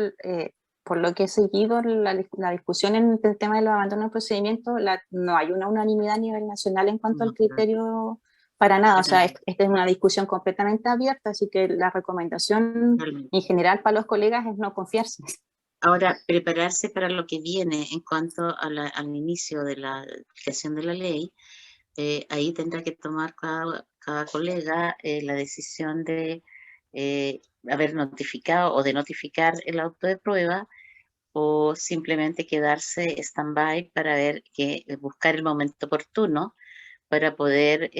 por lo que he seguido la discusión en el tema del abandono del procedimiento, no hay una unanimidad a nivel nacional en cuanto al criterio para nada. O sea, esta es una discusión completamente abierta, así que la recomendación en general para los colegas es no confiarse. Ahora, prepararse para lo que viene en cuanto al inicio de la aplicación de la ley. Ahí tendrá que tomar cada colega la decisión de haber notificado o de notificar el auto de prueba, o simplemente quedarse stand-by para buscar el momento oportuno para poder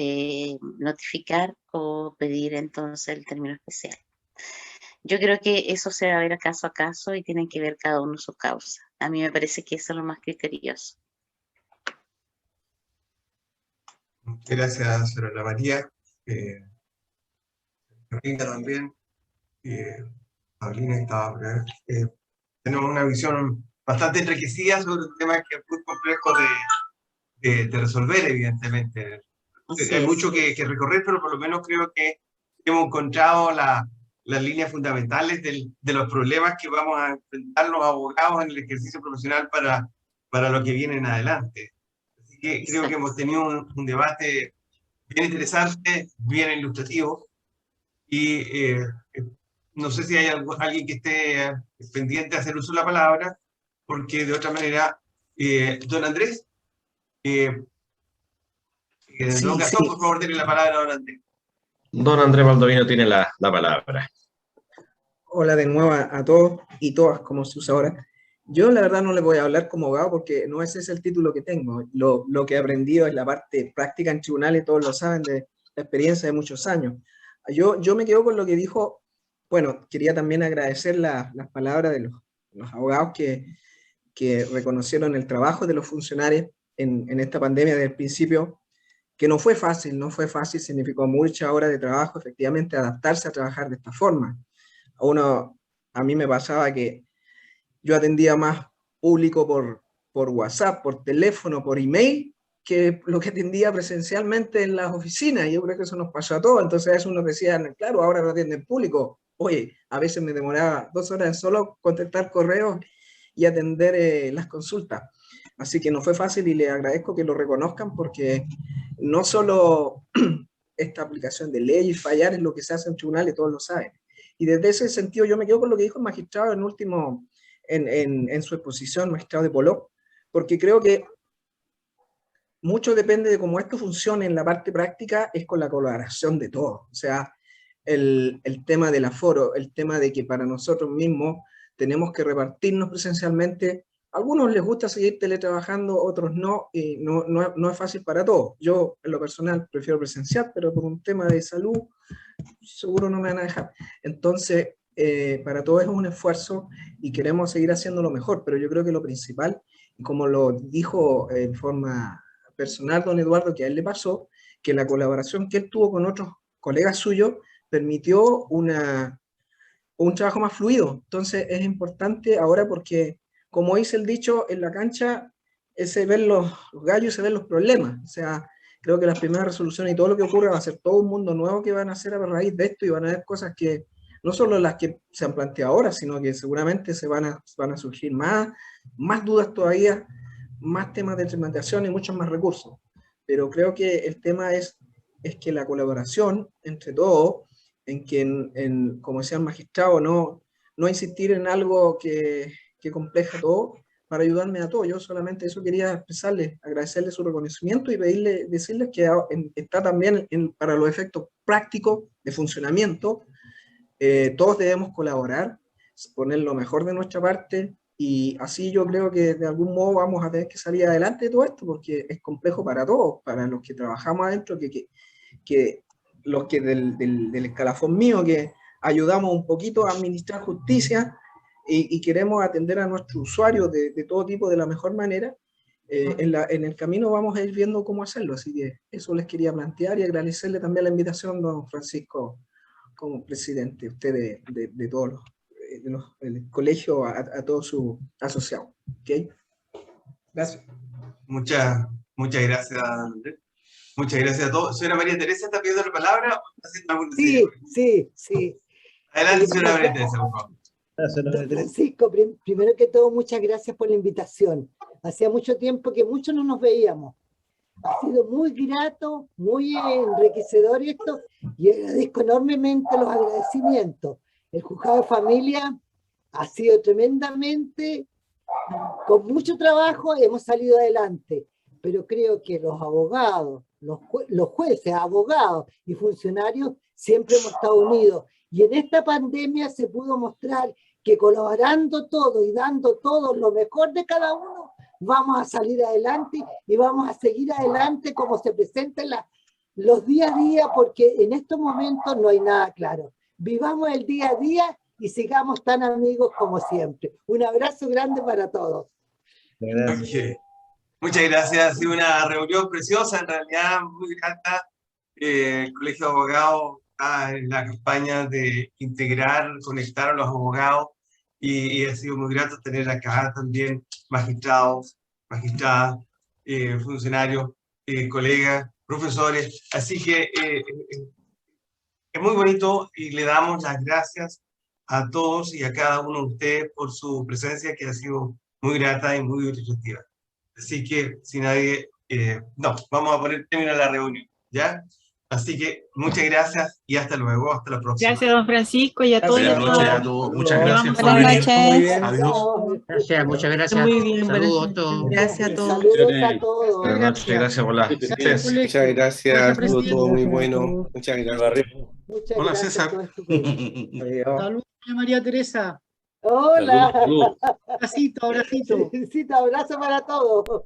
notificar o pedir entonces el término especial. Yo creo que eso se va a ver caso a caso y tienen que ver cada uno su causa. A mí me parece que eso es lo más criterioso. Gracias, señora María. Paulina también. Paulina estaba. Tenemos una visión bastante enriquecida sobre un tema que es muy complejo de resolver, evidentemente. Hay mucho que recorrer, pero por lo menos creo que hemos encontrado las líneas fundamentales de los problemas que vamos a enfrentar los abogados en el ejercicio profesional para lo que viene en adelante. Así que creo que hemos tenido un debate bien interesante, bien ilustrativo, y no sé si hay alguien que esté pendiente de hacer uso de la palabra, porque de otra manera, don Andrés, en todo caso, por favor, denle la palabra a don Andrés. Don Andrés Baldovino tiene la palabra. Hola de nuevo a todos y todas, como se usa ahora. Yo la verdad no les voy a hablar como abogado porque no ese es el título que tengo. Lo que he aprendido es la parte práctica en tribunales, todos lo saben, de la experiencia de muchos años. Yo me quedo con lo que dijo. Bueno, quería también agradecer las palabras de los abogados que reconocieron el trabajo de los funcionarios en esta pandemia desde el principio, que no fue fácil, significó mucha hora de trabajo, efectivamente, adaptarse a trabajar de esta forma. A mí me pasaba que yo atendía más público por WhatsApp, por teléfono, por email, que lo que atendía presencialmente en las oficinas. Yo creo que eso nos pasó a todos. Entonces eso nos decían, claro, ahora no atienden público. Oye, a veces me demoraba 2 horas en solo contestar correos y atender las consultas. Así que no fue fácil y les agradezco que lo reconozcan, porque no solo esta aplicación de ley y fallar es lo que se hace en tribunales, todos lo saben. Y desde ese sentido yo me quedo con lo que dijo el magistrado en su exposición, magistrado de Poló, porque creo que mucho depende de cómo esto funcione en la parte práctica, es con la colaboración de todos. O sea, el tema del aforo, el tema de que para nosotros mismos tenemos que repartirnos presencialmente. A algunos les gusta seguir teletrabajando, otros no, y no es fácil para todos. Yo, en lo personal, prefiero presencial, pero por un tema de salud, seguro no me van a dejar. Entonces, para todos es un esfuerzo y queremos seguir haciéndolo mejor, pero yo creo que lo principal, y como lo dijo en forma personal don Eduardo, que a él le pasó, que la colaboración que él tuvo con otros colegas suyos permitió un trabajo más fluido. Entonces es importante ahora porque, como dice el dicho, en la cancha se ven los gallos y se ven los problemas. O sea, creo que las primeras resoluciones y todo lo que ocurra va a ser todo un mundo nuevo que van a hacer a raíz de esto, y van a haber cosas que no solo las que se han planteado ahora, sino que seguramente van a surgir más dudas todavía, más temas de implementación y muchos más recursos. Pero creo que el tema es que la colaboración entre todos, en que, como decía el magistrado, no insistir en algo que compleja todo, para ayudarme a todos. Yo solamente eso quería expresarles, agradecerles su reconocimiento y decirles que está también para los efectos prácticos de funcionamiento. Todos debemos colaborar, poner lo mejor de nuestra parte, y así yo creo que de algún modo vamos a tener que salir adelante de todo esto, porque es complejo para todos, para los que trabajamos adentro, que los que del escalafón mío, que ayudamos un poquito a administrar justicia, y queremos atender a nuestros usuarios de todo tipo de la mejor manera. En el camino vamos a ir viendo cómo hacerlo, así que eso les quería plantear y agradecerle también la invitación, don Francisco, como presidente, usted de todos el colegio, a todos sus asociados. ¿Okay? Gracias. Muchas gracias, Andrés. Muchas gracias a todos. Señora María Teresa, ¿está pidiendo la palabra? Sí. Adelante, señora María Teresa, por favor. Don Francisco, primero que todo, muchas gracias por la invitación. Hacía mucho tiempo que muchos no nos veíamos. Ha sido muy grato, muy enriquecedor esto, y agradezco enormemente los agradecimientos. El juzgado de familia ha sido tremendamente, con mucho trabajo hemos salido adelante, pero creo que los abogados, los jueces, abogados y funcionarios siempre hemos estado unidos. Y en esta pandemia se pudo mostrar que colaborando todos y dando todo lo mejor de cada uno, vamos a salir adelante y vamos a seguir adelante como se presentan los día a día, porque en estos momentos no hay nada claro. Vivamos el día a día y sigamos tan amigos como siempre. Un abrazo grande para todos. Okay. Muchas gracias. Ha sido una reunión preciosa, en realidad muy grata. El Colegio de Abogados está en la campaña de integrar, conectar a los abogados, y ha sido muy grato tener acá también magistrados, magistradas, funcionarios, colegas, profesores. Así que es muy bonito y le damos las gracias a todos y a cada uno de ustedes por su presencia, que ha sido muy grata y muy efectiva. Así que, si nadie... vamos a poner término a la reunión, ¿ya? Así que, muchas gracias y hasta luego, hasta la próxima. Gracias, don Francisco, y a todos. Buenas noches a todos. Muchas gracias por Buenas venir. noches. Adiós. Gracias, muchas gracias. Muy bien, Saludos a todos. Gracias a todos. Saludos a todos. Buenas noches, gracias por la asistencia. Muchas gracias, estuvo todo muy bueno. Muchas gracias. Muchas Hola, gracias César. por tu Saludos, María Teresa. Hola. Abracito, abracito. Abrazo para todos.